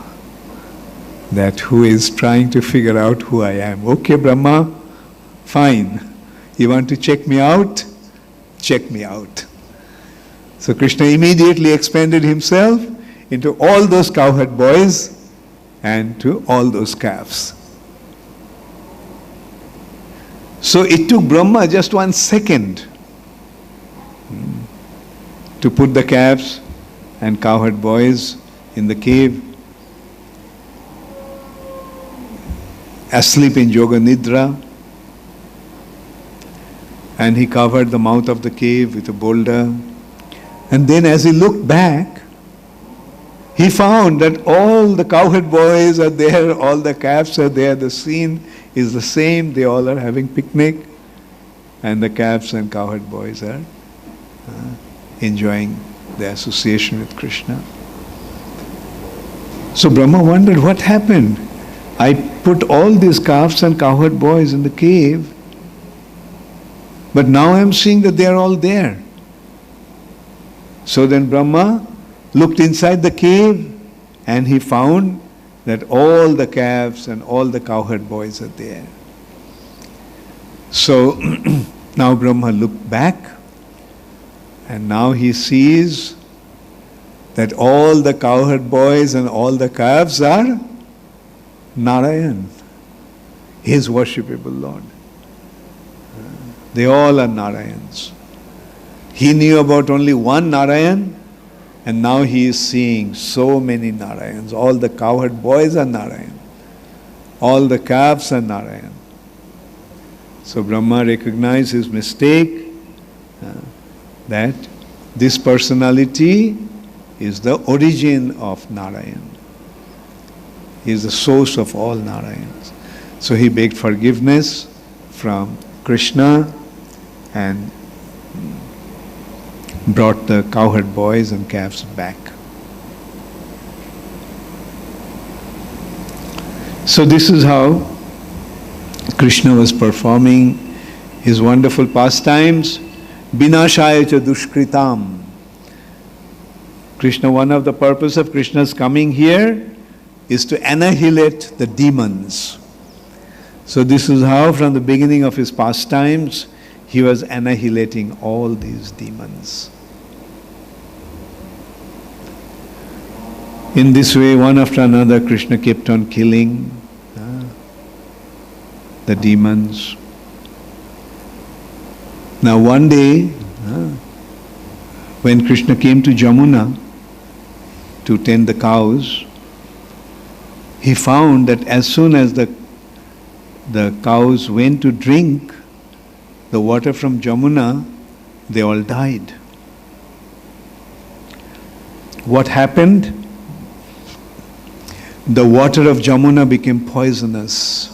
that who is trying to figure out who I am. Okay, Brahma, fine. You want to check me out? Check me out. So Krishna immediately expanded himself into all those cowherd boys and to all those calves. So it took Brahma just 1 second to put the calves and cowherd boys in the cave, asleep in Yoga Nidra, and he covered the mouth of the cave with a boulder. And then as he looked back, he found that all the cowherd boys are there, all the calves are there, the scene is the same, they all are having picnic, and the calves and cowherd boys are enjoying the association with Krishna. So Brahma wondered, what happened? I put all these calves and cowherd boys in the cave, but now I am seeing that they are all there. So then Brahma looked inside the cave and he found that all the calves and all the cowherd boys are there. So now Brahma looked back and now he sees that all the cowherd boys and all the calves are Narayan, his worshipable Lord. They all are Narayans. He knew about only one Narayan, and now he is seeing so many Narayans. All the cowherd boys are Narayan. All the calves are Narayan. So Brahma recognized his mistake, that this personality is the origin of Narayan. He is the source of all Narayans. So he begged forgiveness from Krishna and brought the cowherd boys and calves back. So this is how Krishna was performing his wonderful pastimes. Vinashaya cha dushkritam. Krishna, one of the purpose of Krishna's coming here is to annihilate the demons. So this is how from the beginning of his pastimes he was annihilating all these demons. In this way, one after another, Krishna kept on killing the demons. Now one day, when Krishna came to Jamuna to tend the cows, he found that as soon as the cows went to drink the water from Jamuna, they all died. What happened? the water of Jamuna became poisonous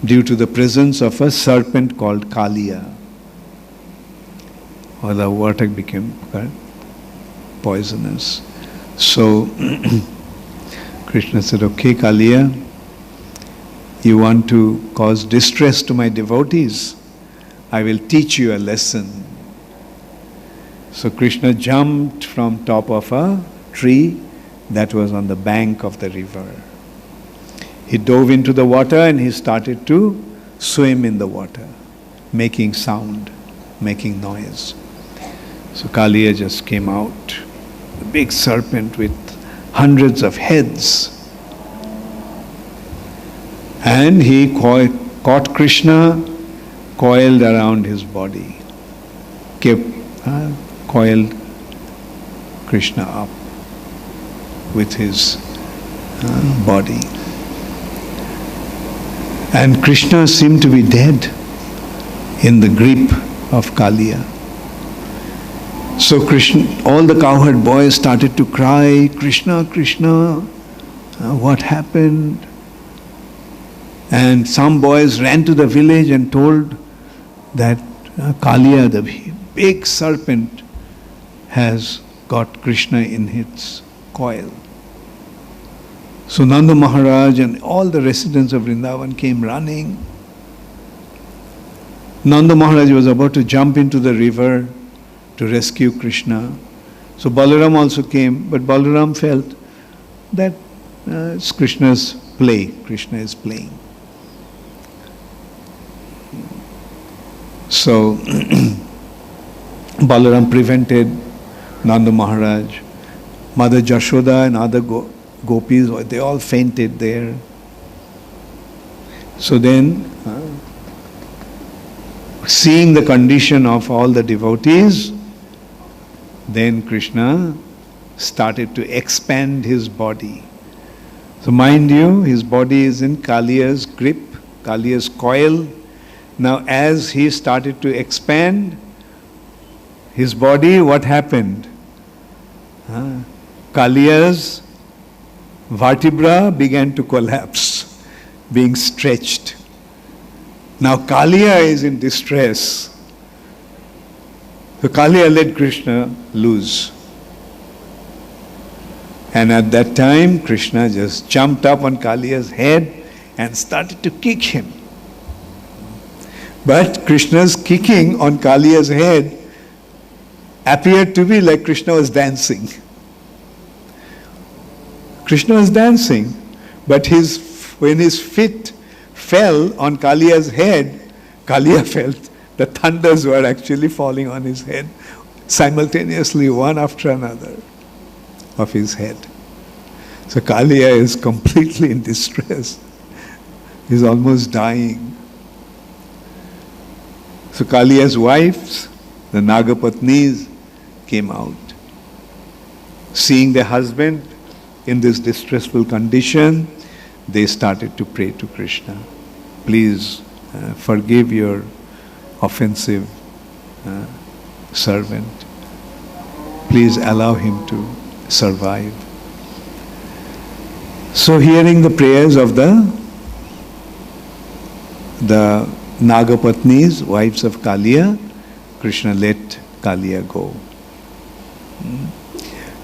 due to the presence of a serpent called Kaliya. Or the water became poisonous. So Krishna said, okay, Kaliya, you want to cause distress to my devotees? I will teach you a lesson. So Krishna jumped from top of a tree that was on the bank of the river. He dove into the water and he started to swim in the water, making sound, making noise. So Kaliya just came out, a big serpent with hundreds of heads. And he caught Krishna, coiled around his body, coiled Krishna up with his body. And Krishna seemed to be dead in the grip of Kaliya. So Krishna, all the cowherd boys started to cry, Krishna, Krishna, what happened? And some boys ran to the village and told that Kaliya, the big serpent, has got Krishna in its coil. So Nanda Maharaj and all the residents of Vrindavan came running. Nanda Maharaj was about to jump into the river to rescue Krishna. So Balaram also came, but Balaram felt that it's Krishna's play. Krishna is playing. So Balaram prevented Nanda Maharaj. Mother Jashoda and other gopis, they all fainted there. So then, seeing the condition of all the devotees, then Krishna started to expand his body. So mind you, his body is in Kaliya's grip, Kaliya's coil. Now as he started to expand his body, what happened? Kaliya's vertebra began to collapse, being stretched. Now Kaliya is in distress. So Kaliya let Krishna loose. And at that time, Krishna just jumped up on Kaliya's head and started to kick him. But Krishna's kicking on Kaliya's head appeared to be like Krishna was dancing. Krishna was dancing, but when his feet fell on Kaliya's head, Kaliya felt the thunders were actually falling on his head simultaneously, one after another of his head. So Kaliya is completely in distress. He's almost dying. So Kaliya's wives, the Nagapatnis, came out. Seeing their husband in this distressful condition, they started to pray to Krishna. Please forgive your offensive servant. Please allow him to survive. So hearing the prayers of the Nagapatnis, wives of Kaliya, Krishna let Kaliya go.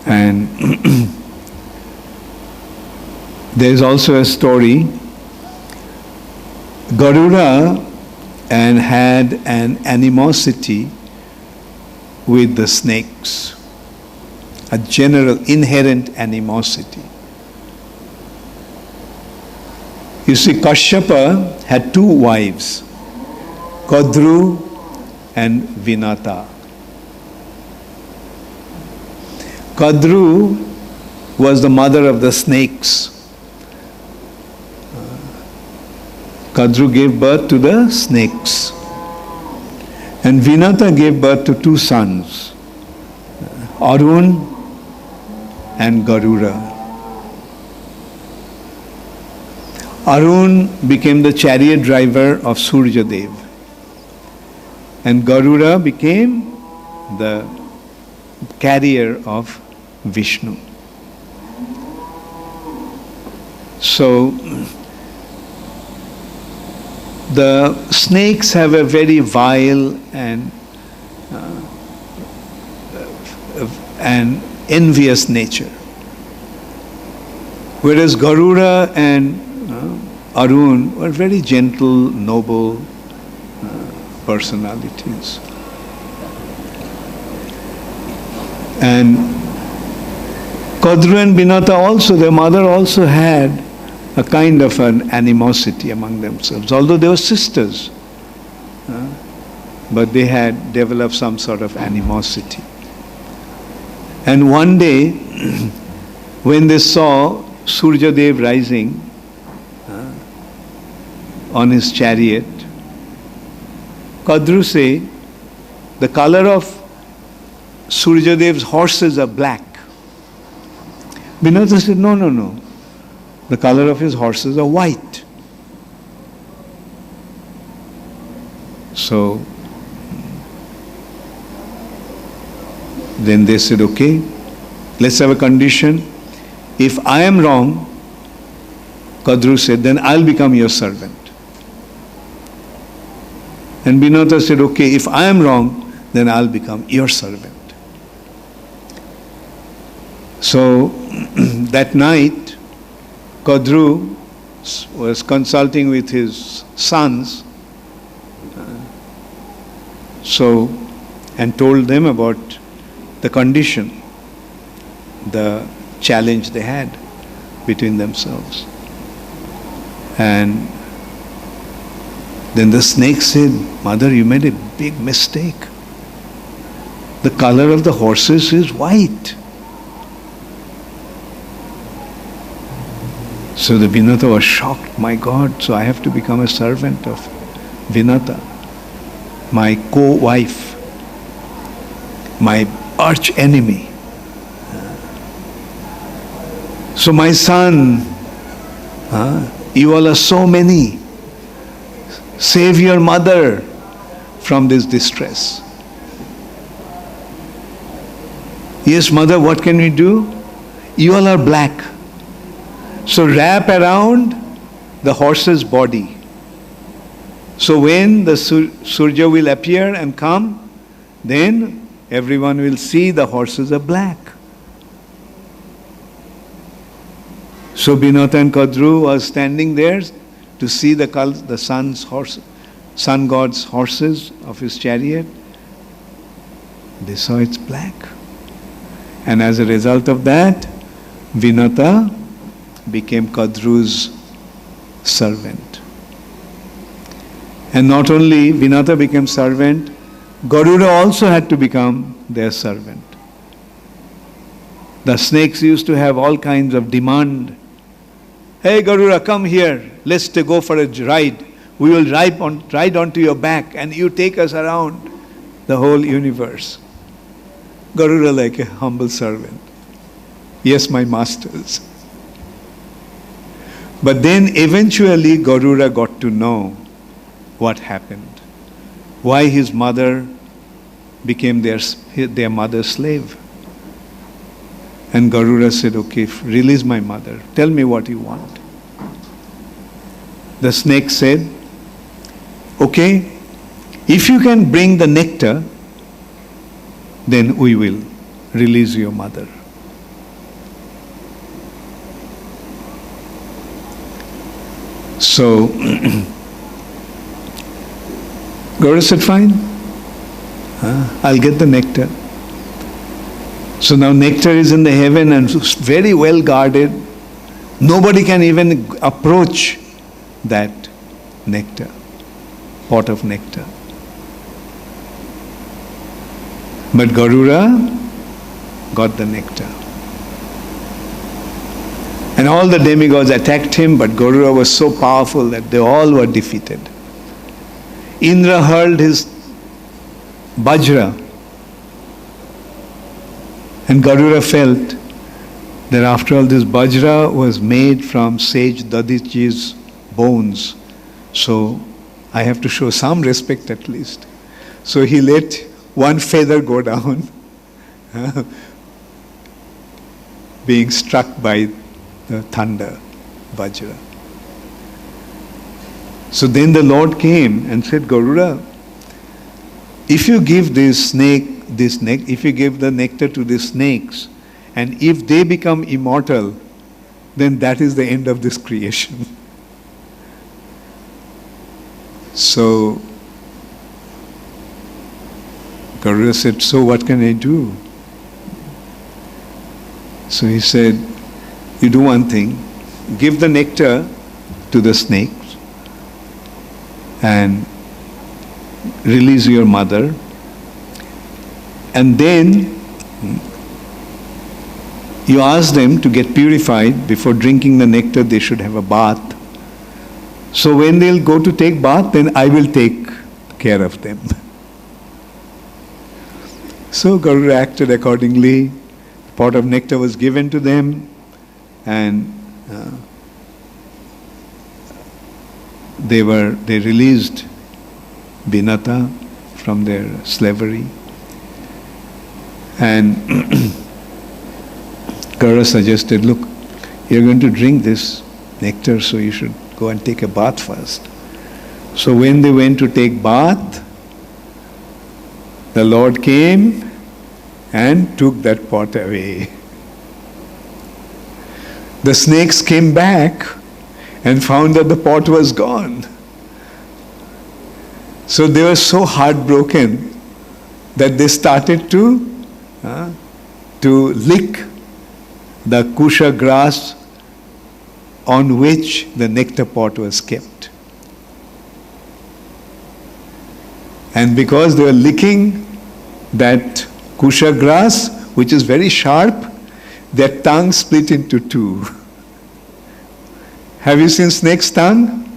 And there is also a story. Garuda had an animosity with the snakes, a general inherent animosity. You see, Kashyapa had two wives, Kadru and Vinata. Kadru was the mother of the snakes. Kadru gave birth to the snakes. And Vinata gave birth to two sons, Arun and Garuda. Arun became the chariot driver of Surya Dev, and Garuda became the carrier of Vishnu. So, the snakes have a very vile and envious nature. Whereas Garuda and Arun were very gentle, noble personalities. And Kadru and Binata also, their mother also had a kind of an animosity among themselves, although they were sisters. But they had developed some sort of animosity. And one day, when they saw Surya Dev rising on his chariot, Kadru said, the color of Surya Dev's horses are black. Binata said, no. The color of his horses are white. So, then they said, okay, let's have a condition. If I am wrong, Kadru said, then I'll become your servant. And Binata said, okay, if I am wrong, then I'll become your servant. So, that night, Kadru was consulting with his sons, and told them about the condition, the challenge they had between themselves. And then the snake said, Mother, you made a big mistake. The color of the horses is white. So the Vinata was shocked. My God, so I have to become a servant of Vinata, my co-wife, my arch enemy. So my son, you all are so many. Save your mother from this distress. Yes, mother, what can we do? You all are black. So wrap around the horse's body. So when the Surya will appear and come, then everyone will see the horses are black. So Binata and Kadru was standing there to see the sun god's horses of his chariot. They saw it's black. And as a result of that, Vinata became Kadru's servant. And not only Vinata became servant, Garuda also had to become their servant. The snakes used to have all kinds of demand. Hey Garuda, come here, let's go for a ride. We will ride onto your back and you take us around the whole universe. Garuda like a humble servant. Yes, my masters. But then eventually Garuda got to know what happened. Why his mother became their mother's slave. And Garuda said, okay, release my mother. Tell me what you want. The snake said, okay, if you can bring the nectar, then we will release your mother. So, Garuda said, fine, I'll get the nectar. So now nectar is in the heaven and very well guarded. Nobody can even approach that nectar, pot of nectar. But Garuda got the nectar. And all the demigods attacked him, but Garuda was so powerful that they all were defeated. Indra hurled his Vajra, and Garuda felt that after all this Vajra was made from sage Daditji's bones, so I have to show some respect at least. So he let one feather go down, being struck by the thunder. Vajra. So then the Lord came and said, Garuda, if you give if you give the nectar to the snakes, and if they become immortal, then that is the end of this creation. So Garuda said, so what can I do? So he said, you do one thing, give the nectar to the snakes and release your mother, and then you ask them to get purified. Before drinking the nectar, they should have a bath. So when they'll go to take bath, then I will take care of them. So Garuda acted accordingly. A pot of nectar was given to them, and they released Vinata from their slavery. And Garuda suggested, look, you're going to drink this nectar, so you should go and take a bath first. So when they went to take bath, the Lord came and took that pot away. The snakes came back and found that the pot was gone. So they were so heartbroken that they started to lick the kusha grass on which the nectar pot was kept. And because they were licking that kusha grass, which is very sharp, their tongue split into two. Have you seen snake's tongue?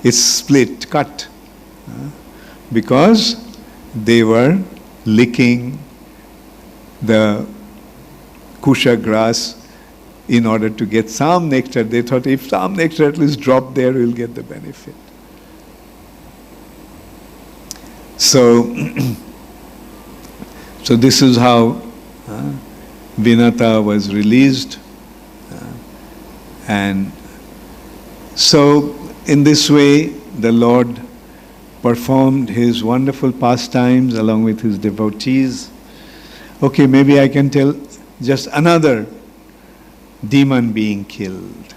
It's split, cut. Because they were licking the kusha grass in order to get some nectar. They thought if some nectar at least dropped there, we'll get the benefit. So, so this is how Vinata was released. And so in this way, the Lord performed his wonderful pastimes along with his devotees. Okay, maybe I can tell just another demon being killed.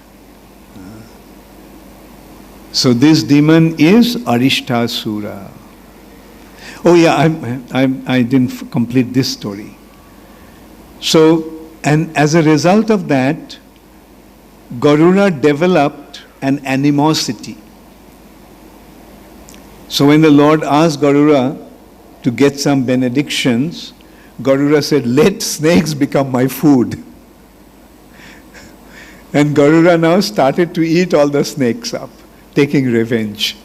So this demon is Arishtasura. Oh yeah, I didn't complete this story. So, and as a result of that, Garuda developed an animosity. So when the Lord asked Garuda to get some benedictions, Garuda said, let snakes become my food. And Garuda now started to eat all the snakes up, taking revenge.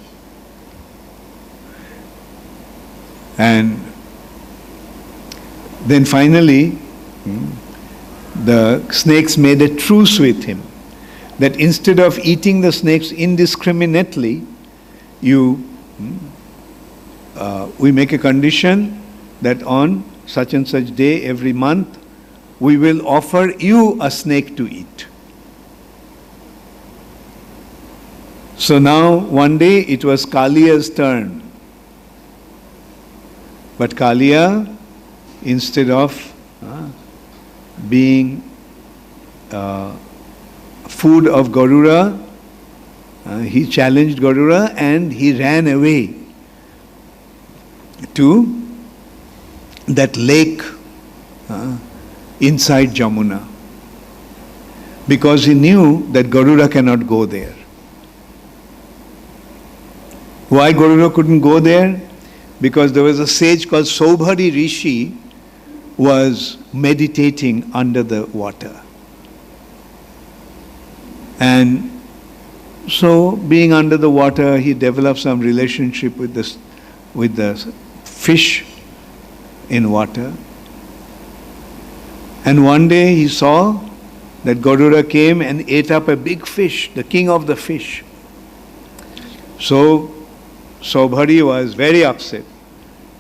And then finally, the snakes made a truce with him, that instead of eating the snakes indiscriminately, we make a condition that on such and such day every month, we will offer you a snake to eat. So now one day it was Kaliya's turn. But Kaliya, instead of being food of Garuda, he challenged Garuda and he ran away to that lake inside Jamuna, because he knew that Garuda cannot go there. Why Garuda couldn't go there? Because there was a sage called Saubhari Rishi was meditating under the water. And so being under the water, he developed some relationship with the fish in water. And one day he saw that Garuda came and ate up a big fish, the king of the fish. So Saubhari was very upset.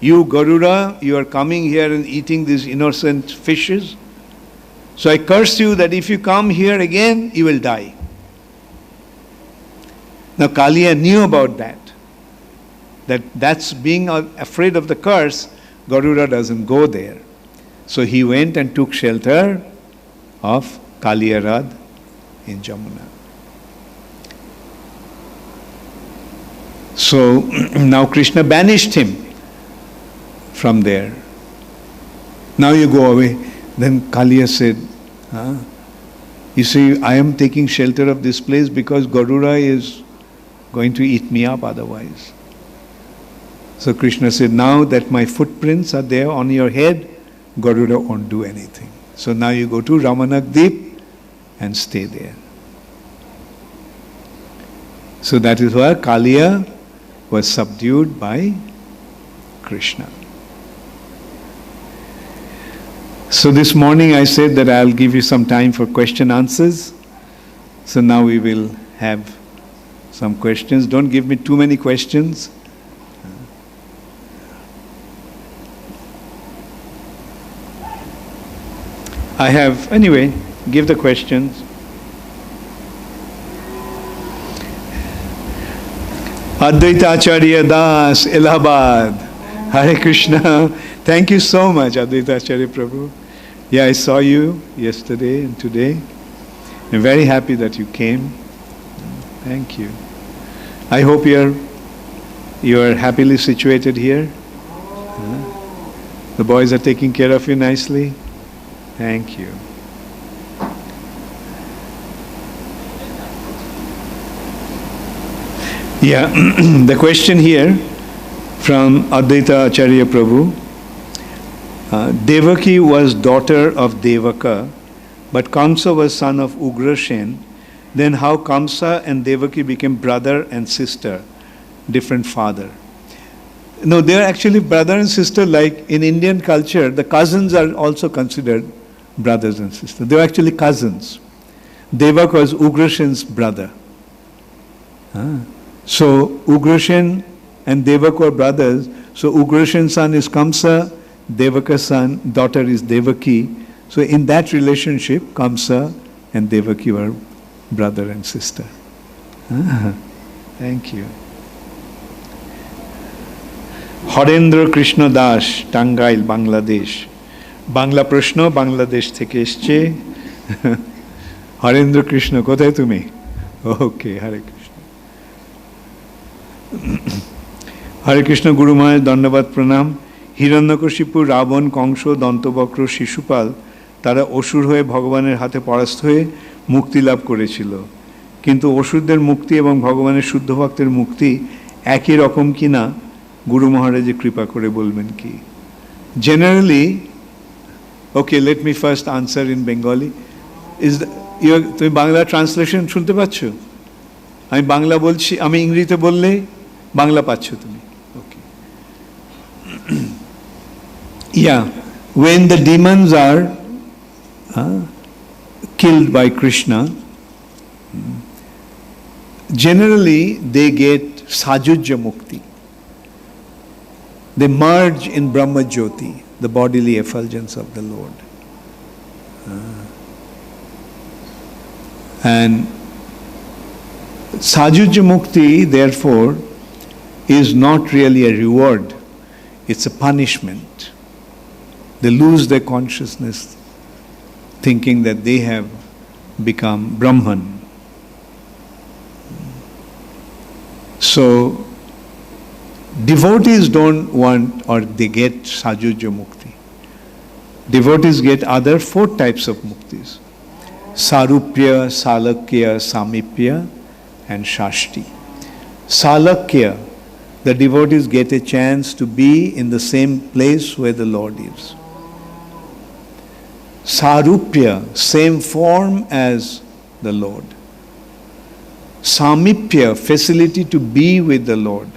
You Garuda, you are coming here and eating these innocent fishes. So I curse you that if you come here again, you will die. Now Kaliya knew about that. That's being afraid of the curse. Garuda doesn't go there. So he went and took shelter of Kaliyarad in Jamuna. So now Krishna banished him from there. Now you go away. Then Kaliya said, you see, I am taking shelter of this place because Garuda is going to eat me up otherwise. So Krishna said, now that my footprints are there on your head, Garuda won't do anything. So now you go to Ramanakdeep and stay there. So that is why Kaliya was subdued by Krishna. So this morning I said that I'll give you some time for question answers. So now we will have some questions. Don't give me too many questions. I have, anyway, give the questions. Advaita Acharya Das, Allahabad. Hare Krishna. Thank you so much, Advaita Acharya Prabhu. Yeah, I saw you yesterday and today. I'm very happy that you came. Thank you. I hope you are happily situated here. The boys are taking care of you nicely. Thank you. Yeah, the question here from Advaita Acharya Prabhu. Devaki was daughter of Devaka, but Kamsa was son of Ugrashen. Then how Kamsa and Devaki became brother and sister, different father? No, they are actually brother and sister. Like in Indian culture, the cousins are also considered brothers and sisters. They are actually cousins. Devak was Ugrashen's brother. So Ugrashen and Devak were brothers. So Ugrashen's son is Kamsa, Devaka's son, daughter is Devaki. So in that relationship, Kamsa and Devaki were brother and sister. Thank you. Harendra Krishna Das, Tangail, Bangladesh. Bangla Prashno, Bangladesh থেকে এসছে। হরেন্দ্র কৃষ্ণ, কোথায় তুমি? ওকে, হরে কৃষ্ণ। হরে কৃষ্ণ, গুরু মহারাজ ধন্যবাদ প্রণাম। হিরণ্যকশিপু, রাবণ, কংস, দন্তবক্র, শিশুপাল তারা অসুর হয়ে ভগবানের হাতে পরাস্ত হয়ে মুক্তি লাভ করেছিল। কিন্তু অসুরদের মুক্তি এবং ভগবানের শুদ্ধ ভক্তের মুক্তি একই রকম কি না, গুরু মহারাজের কৃপা করে বলবেন কি? Generally, okay, let me first answer in Bengali. তুমি বাংলা ট্রান্সলেশন শুনতে পাচ্ছ? আমি বাংলা বলছি, আমি ইংরেজিতে বললে বাংলা পাচ্ছ তুমি? Okay. Yeah, when the demons are killed by Krishna, generally they get sajujya mukti. They merge in Brahma Jyoti, the bodily effulgence of the Lord. And Sajujya Mukti, therefore, is not really a reward, it's a punishment. They lose their consciousness, thinking that they have become Brahman. So, devotees don't want, or they get Sajujya Mukti. Devotees get other 4 types of muktis: Sarupya, Salakya, Samipya, and Shashti. Salakya, the devotees get a chance to be in the same place where the Lord is. Sarupya, same form as the Lord. Samipya, facility to be with the Lord.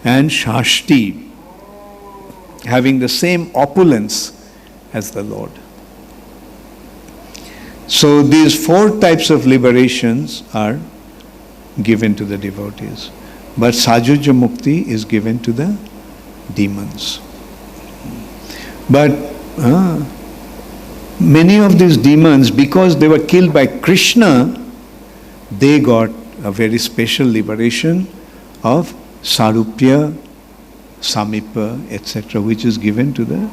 And Shashti, having the same opulence as the Lord. So these 4 types of liberations are given to the devotees. But Sajujya Mukti is given to the demons. But many of these demons, because they were killed by Krishna, they got a very special liberation of Sarupya, Samipa, etc., which is given to the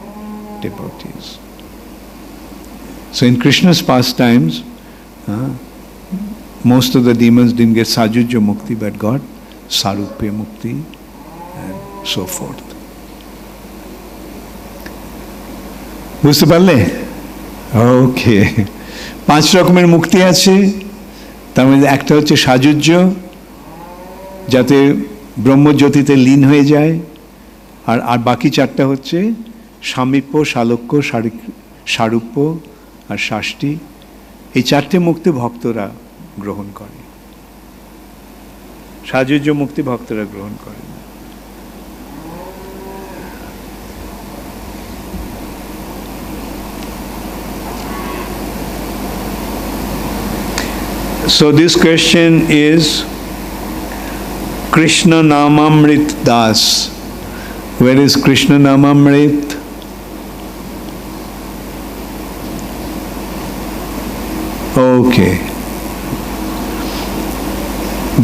devotees. So in Krishna's pastimes, most of the demons didn't get Sajujya Mukti, but got Sarupya Mukti and so forth. বুঝতে পারলে? ওকে, 5 রকমের মুক্তি আছে। তার মধ্যে একটা হচ্ছে সাজুজ্য, যাতে ব্রহ্মজ্যোতিতে লীন হয়ে যায়, আর বাকি 4টা হচ্ছে সামীপ্য, সালোক্য, সারূপ্য আর শাষ্টি। এই 4টে মুক্তি ভক্তরা গ্রহণ করে, সাজুজ্য মুক্তি ভক্তরা গ্রহণ করে। So this question is Krishna Namamrit Das. Where is Krishna Namamrit? Okay.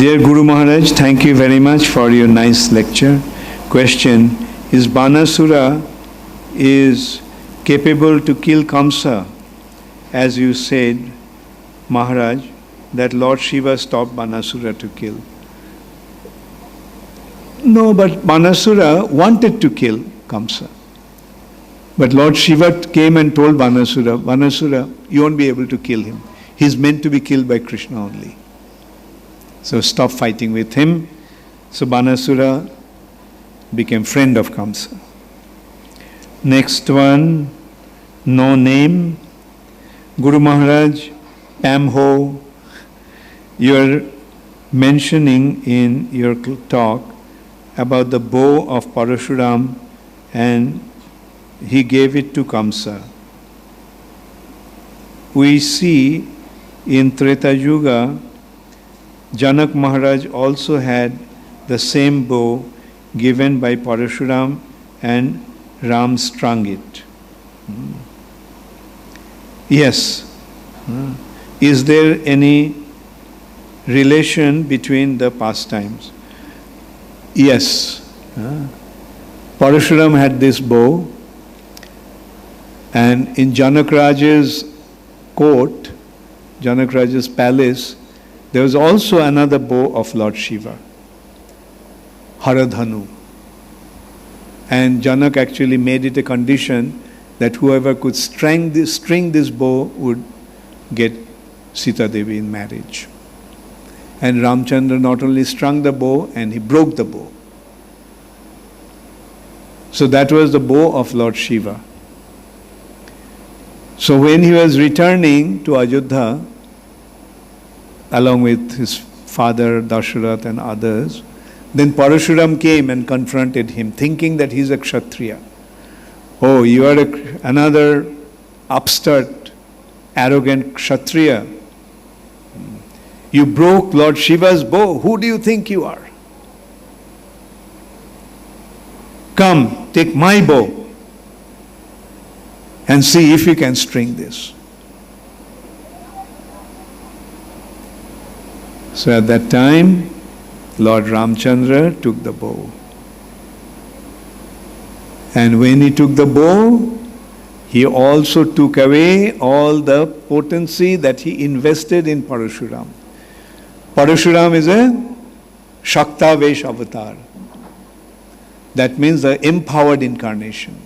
Dear Guru Maharaj, thank you very much for your nice lecture. Question: is Banasura is capable to kill Kamsa, as you said, Maharaj, that Lord Shiva stopped Banasura to kill? No, but Banasura wanted to kill Kamsa. But Lord Shiva came and told Banasura, Banasura, you won't be able to kill him. He's meant to be killed by Krishna only. So stop fighting with him. So Banasura became friend of Kamsa. Next one, no name. Guru Maharaj, Pamho, you are mentioning in your talk about the bow of Parashuram and he gave it to Kamsa. We see in Treta Yuga, Janak Maharaj also had the same bow given by Parashuram and Ram strung it. Yes. Is there any relation between the pastimes? Yes. Parashuram had this bow, and in Janak Raj's court, Janak Raj's palace, there was also another bow of Lord Shiva, Haradhanu. And Janak actually made it a condition that whoever could string this bow would get Sita Devi in marriage. And Ramchandra not only strung the bow, and he broke the bow. So that was the bow of Lord Shiva. So when he was returning to Ayodhya, along with his father Dasharath and others, then Parashuram came and confronted him, thinking that he's a Kshatriya. Oh, you are another upstart, arrogant Kshatriya. You broke Lord Shiva's bow. Who do you think you are? Come, take my bow and see if you can string this. So at that time, Lord Ramchandra took the bow. And when he took the bow, he also took away all the potency that he invested in Parashuram. Parashuram is a Shaktavesh avatar. That means the empowered incarnation.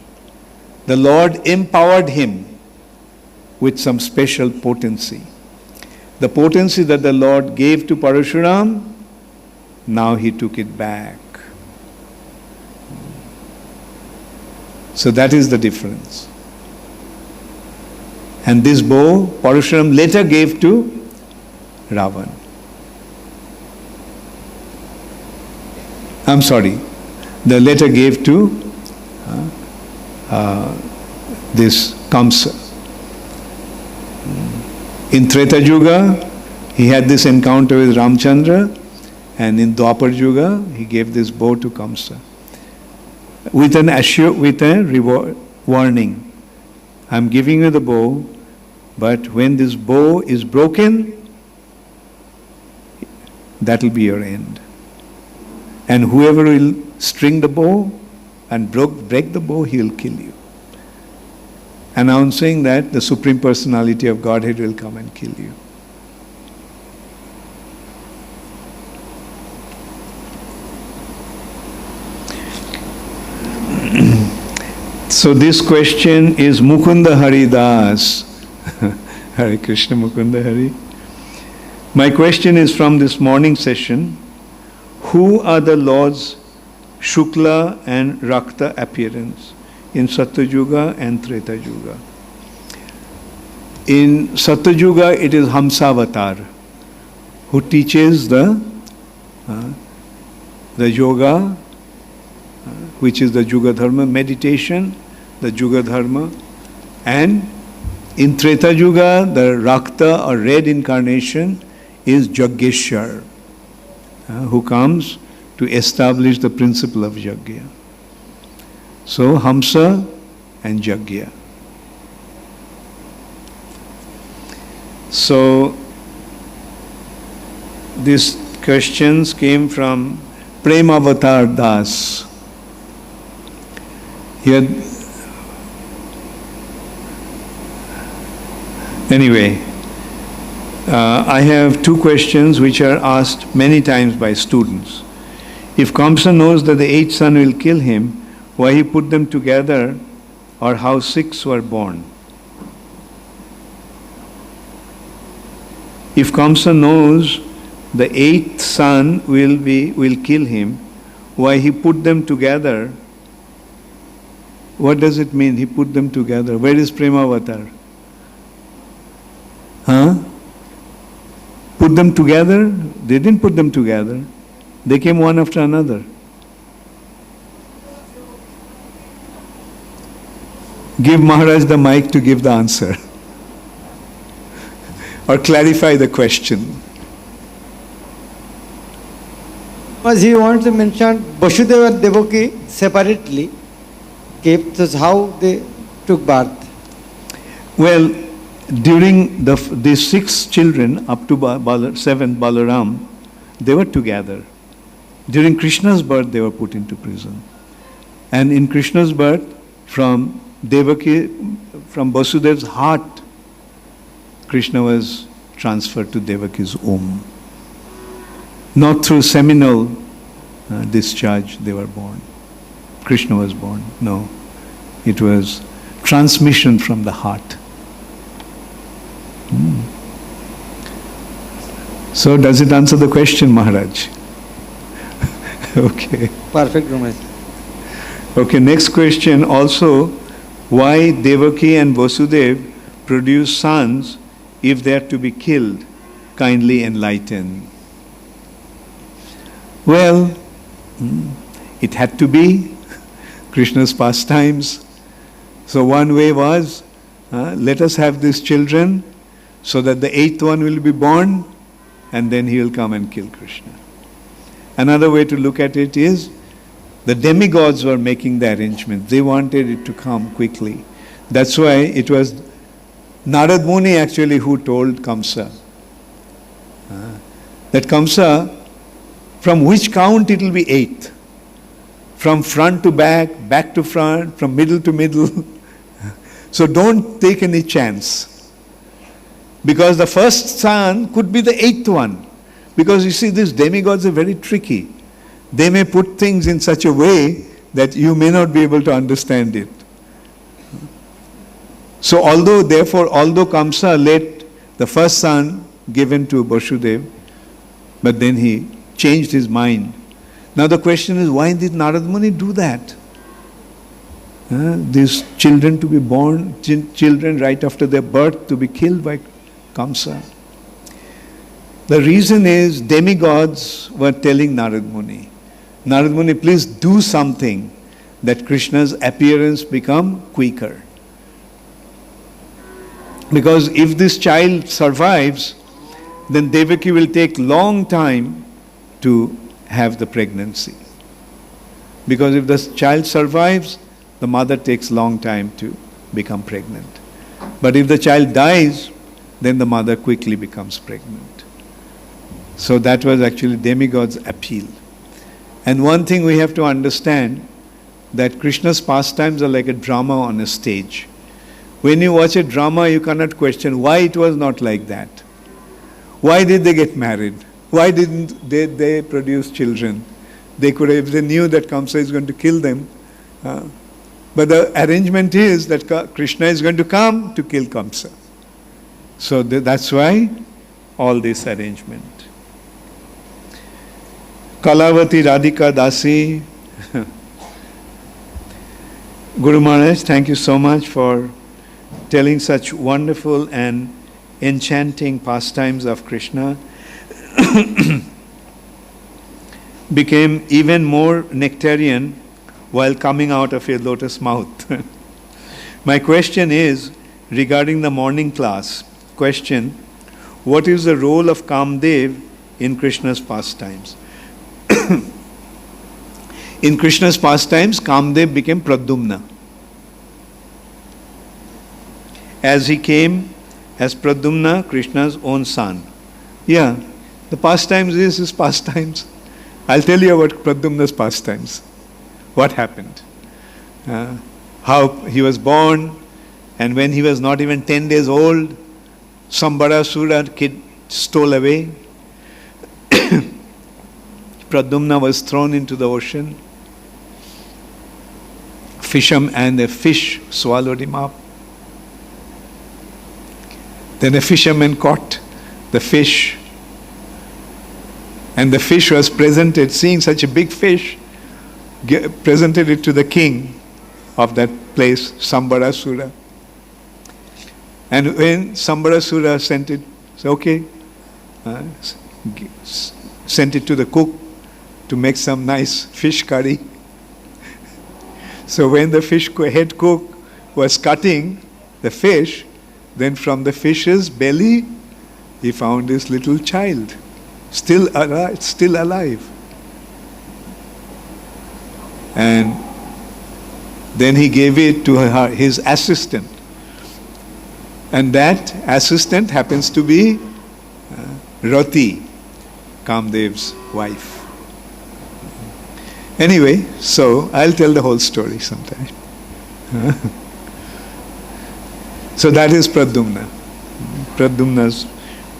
The Lord empowered him with some special potency. The potency that the Lord gave to Parashuram, now he took it back. So that is the difference. And this bow, Parashuram later gave to Ravan. I'm sorry, the letter gave to this Kamsa. In Treta Yuga, he had this encounter with Ramchandra, and in Dwapar Yuga, he gave this bow to Kamsa. With a warning. I'm giving you the bow, but when this bow is broken, that will be your end. And whoever will string the bow and break the bow, he will kill you. Announcing that the Supreme Personality of Godhead will come and kill you. So this question is Mukunda Hari Das. Hare Krishna Mukunda Hari. My question is from this morning session. Who are the Lord's Shukla and Rakta appearance in Satyuga and Treta Yuga? In Satyuga it is Hamsavatar, who teaches the yoga, which is the Yuga Dharma, meditation, the Yuga Dharma. And in Treta Yuga, the Rakta or red incarnation is Yajneshwar, who comes to establish the principle of Yajna. So Hamsa and Yajna. So these questions came from Premavatar Das. Anyway, I have two questions which are asked many times by students. If Kamsa knows that the eighth son will kill him, why he put them together, or how six were born? If Kamsa knows the eighth son will kill him, why he put them together? What does it mean, he put them together? Where is Premavatar? Put them together? They didn't put them together. They came one after another. Give Maharaj the mic to give the answer. Or clarify the question. As he wants to mention Vasudeva and Devaki separately, that's how they took birth. Well, during these six children, up to seventh Balaram, they were together. During Krishna's birth, they were put into prison. And in Krishna's birth, from Vasudev's heart, Krishna was transferred to Devaki's womb. Not through seminal discharge they were born. Krishna was born. No. It was transmission from the heart. So does it answer the question, Maharaj? Okay. Perfect, Maharaj. Okay, next question also. Why Devaki and Vasudev produce sons if they are to be killed? Kindly enlighten. Well, it had to be Krishna's pastimes. So one way was, let us have these children so that the eighth one will be born and then he will come and kill Krishna. Another way to look at it is, the demigods were making the arrangement. They wanted it to come quickly. That's why it was Narad Muni actually who told Kamsa that Kamsa, from which count it will be eight? From front to back, back to front, from middle to middle. So don't take any chance. Because the first son could be the eighth one. Because you see, these demigods are very tricky. They may put things in such a way that you may not be able to understand it. So although Kamsa let the first son given to Vasudev, but then he changed his mind. Now the question is, why did Narad Muni do that? These children to be born, children right after their birth to be killed by Kamsa. The reason is, demigods were telling Narad Muni, please do something that Krishna's appearance become quicker. Because if this child survives, then Devaki will take long time to have the pregnancy. Because if the child survives, the mother takes long time to become pregnant. But if the child dies, then the mother quickly becomes pregnant. So that was actually demigod's appeal. And one thing we have to understand, that Krishna's pastimes are like a drama on a stage. When you watch a drama, you cannot question why it was not like that. Why did they get married? Why didn't they produce children? They could have, if they knew that Kamsa is going to kill them. But the arrangement is that Krishna is going to come to kill Kamsa. So that's why all this arrangement. Kalavati Radhika Dasi. Guru Maharaj, thank you so much for telling such wonderful and enchanting pastimes of Krishna. Became even more nectarian while coming out of your lotus mouth. My question is regarding the morning class. Question: what is the role of Kamdev in Krishna's pastimes? In Krishna's pastimes, Kamdev became Pradyumna. As he came as Pradyumna, Krishna's own son. Yeah, the pastimes is his pastimes. I'll tell you about Pradyumna's pastimes. What happened? How he was born, and when he was not even 10 days old, Sambarasura kid stole away. Pradyumna was thrown into the ocean. And a fish swallowed him up. Then a fisherman caught the fish. And the fish was presented, seeing such a big fish, presented it to the king of that place, Sambarasura. And when Sambarasura sent it, said, okay, sent it to the cook to make some nice fish curry. So when the head cook was cutting the fish, then from the fish's belly, he found this little child, still alive. And then he gave it to his assistant. And that assistant happens to be Rati, Kamdev's wife. Anyway, so I'll tell the whole story sometime. So that is Pradyumna. Pradyumna's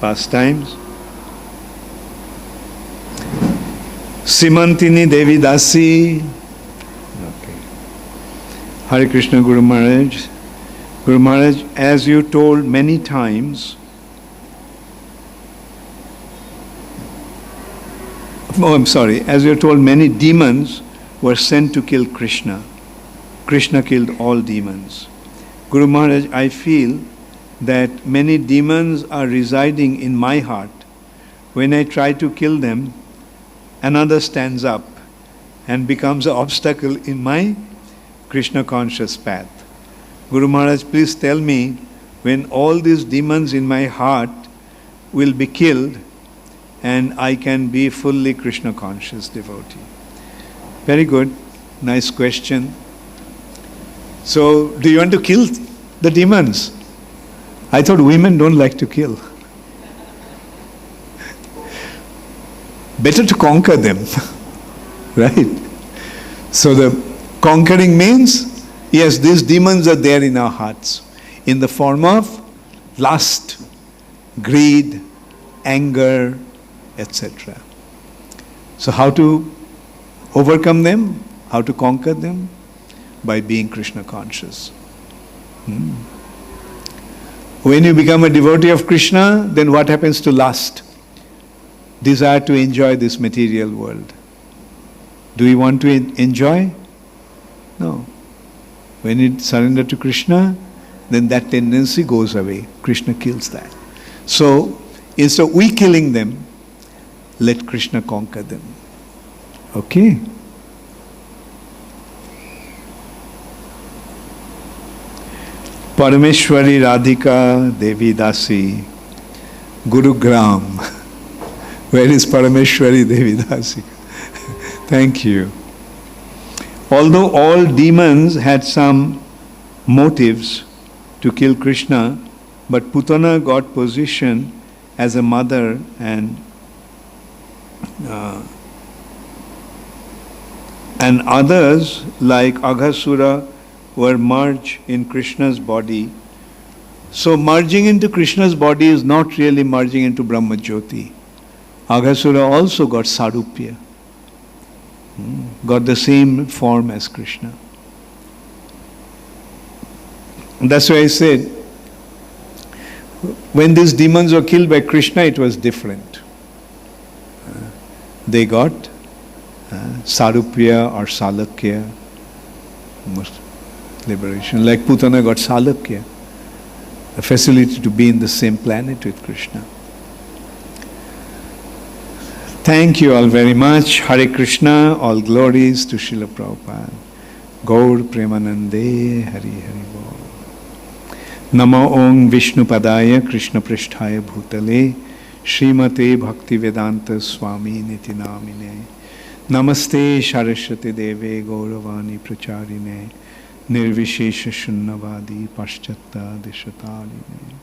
pastimes. Simantini Devi Dasi. Okay. Hare Krishna Guru Maharaj. Guru Maharaj, as you told many times, as you're told, many demons were sent to kill Krishna. Krishna killed all demons. Guru Maharaj, I feel that many demons are residing in my heart. When I try to kill them, another stands up and becomes an obstacle in my Krishna conscious path. Guru Maharaj, please tell me when all these demons in my heart will be killed and I can be fully Krishna conscious devotee. Very good. Nice question. So, do you want to kill the demons? I thought women don't like to kill. Better to conquer them. Right? So the conquering means, yes, these demons are there in our hearts in the form of lust, greed, anger, etc. So how to overcome them? How to conquer them? By being Krishna conscious. When you become a devotee of Krishna, then what happens to lust? Desire to enjoy this material world. Do we want to enjoy? No. When you surrender to Krishna, then that tendency goes away. Krishna kills that. So, instead of we killing them, let Krishna conquer them. Okay? Parameshwari Radhika Devi Dasi, Gurugram. Where is Parameshwari Devi Dasi? Thank you. Although all demons had some motives to kill Krishna, but Putana got position as a mother and And others, like Aghasura, were merged in Krishna's body. So merging into Krishna's body is not really merging into Brahma Jyoti. Aghasura also got Sarupya, got the same form as Krishna. And that's why I said, when these demons were killed by Krishna, it was different. They got Sarupya or Salakya, liberation. Like Putana got Salakya, the facility to be in the same planet with Krishna. Thank you all very much. Hare Krishna, all glories to Srila Prabhupada. Gaur Premanande, Hari Hari Bol. Namo Om Vishnu Padaya Krishna Prishthaya Bhutale Srimate Bhakti Vedanta Swami Niti Namine Namaste Saraswati Deve Gauravani Pracharine Nirvishesha Shunnavadi Paschata Deshatarine.